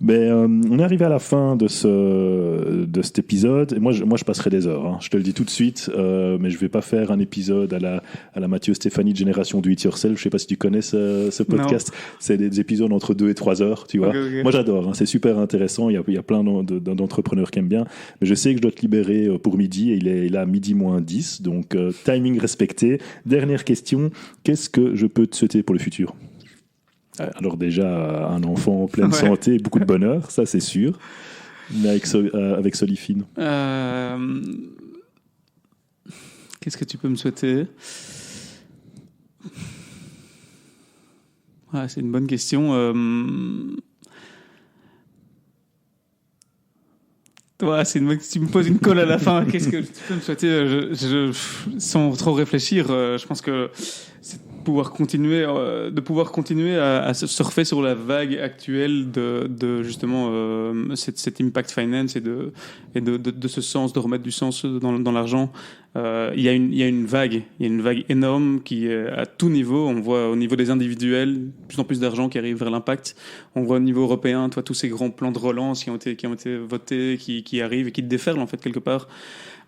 Mais on est arrivé à la fin de cet épisode. Et moi, je passerai des heures. Hein. Je te le dis tout de suite. Mais je vais pas faire un épisode à la Mathieu Stéphanie de Génération Do It Yourself. Je sais pas si tu connais ce podcast. Non. C'est des épisodes entre 2 et 3 heures, tu vois. Okay. Moi, j'adore. Hein. C'est super intéressant. Il y a plein d'entrepreneurs qui aiment bien. Mais je sais que je dois te libérer pour midi. Et il est là midi moins 10. Donc, timing respecté. Dernière question. Qu'est-ce que je peux te souhaiter pour le futur ? Alors déjà, un enfant en pleine santé et beaucoup de bonheur, ça c'est sûr. Mais avec Solifine. Qu'est-ce que tu peux me souhaiter ? C'est une bonne question. C'est tu me poses une colle à la fin. Qu'est-ce que tu peux me souhaiter sans trop réfléchir, je pense que c'est de pouvoir continuer à surfer sur la vague actuelle de justement cette impact finance et de ce sens, de remettre du sens dans l'argent. Il y a une vague énorme qui est à tout niveau. On voit au niveau des individuels de plus en plus d'argent qui arrive vers l'impact. On voit au niveau européen, tous ces grands plans de relance qui ont été votés, qui arrivent et qui déferlent en fait quelque part.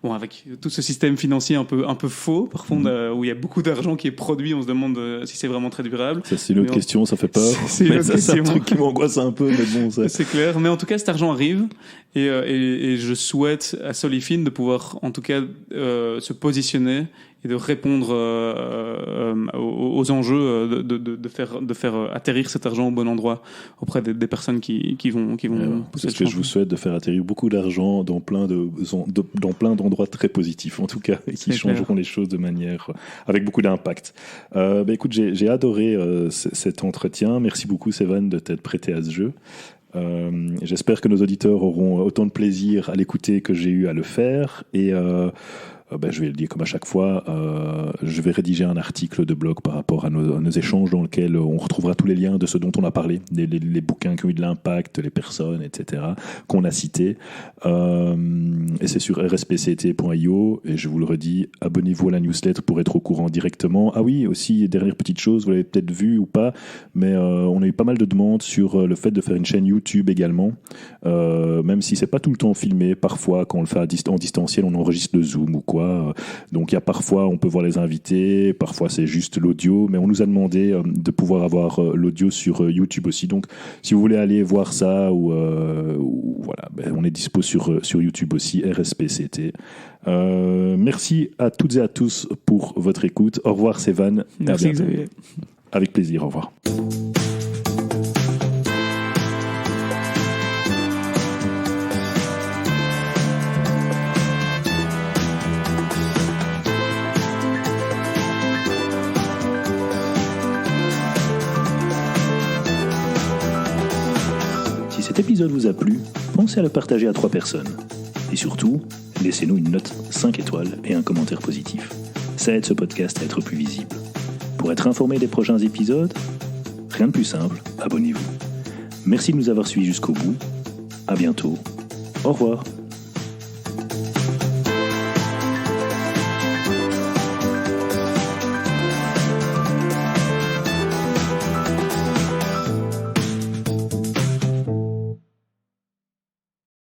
Bon, avec tout ce système financier un peu faux, parfois où il y a beaucoup d'argent qui est produit, on se demande si c'est vraiment très durable. Ça, c'est une autre question, ça fait peur. C'est un truc qui m'angoisse un peu, mais bon, ça... C'est clair. Mais en tout cas, cet argent arrive et je souhaite à Solifine de pouvoir, en tout cas, se positionner et de répondre aux enjeux, de faire atterrir cet argent au bon endroit auprès des personnes qui vont pousser. C'est ce que je vous souhaite, de faire atterrir beaucoup d'argent dans plein d'endroits très positifs, en tout cas, et qui changeront les choses de manière avec beaucoup d'impact. Écoute, j'ai adoré cet entretien. Merci beaucoup, Sévan, de t'être prêté à ce jeu. J'espère que nos auditeurs auront autant de plaisir à l'écouter que j'ai eu à le faire. Et je vais le dire comme à chaque fois, je vais rédiger un article de blog par rapport à nos échanges dans lequel on retrouvera tous les liens de ce dont on a parlé, les bouquins qui ont eu de l'impact, les personnes, etc., qu'on a cités. Et c'est sur rspct.io, et je vous le redis, abonnez-vous à la newsletter pour être au courant directement. Ah oui, aussi, dernière petite chose, vous l'avez peut-être vu ou pas, mais on a eu pas mal de demandes sur le fait de faire une chaîne YouTube également, même si c'est pas tout le temps filmé. Parfois, quand on le fait en distanciel, on enregistre le Zoom ou quoi. Donc il y a parfois on peut voir les invités, parfois c'est juste l'audio, mais on nous a demandé de pouvoir avoir l'audio sur YouTube aussi. Donc si vous voulez aller voir ça ou voilà, on est dispo sur YouTube aussi, RSPCT. Merci à toutes et à tous pour votre écoute. Au revoir Sévan. Merci Xavier. Avec plaisir, au revoir. cet épisode vous a plu, pensez à le partager à 3 personnes. Et surtout, laissez-nous une note 5 étoiles et un commentaire positif. Ça aide ce podcast à être plus visible. Pour être informé des prochains épisodes, rien de plus simple, abonnez-vous. Merci de nous avoir suivis jusqu'au bout. À bientôt. Au revoir.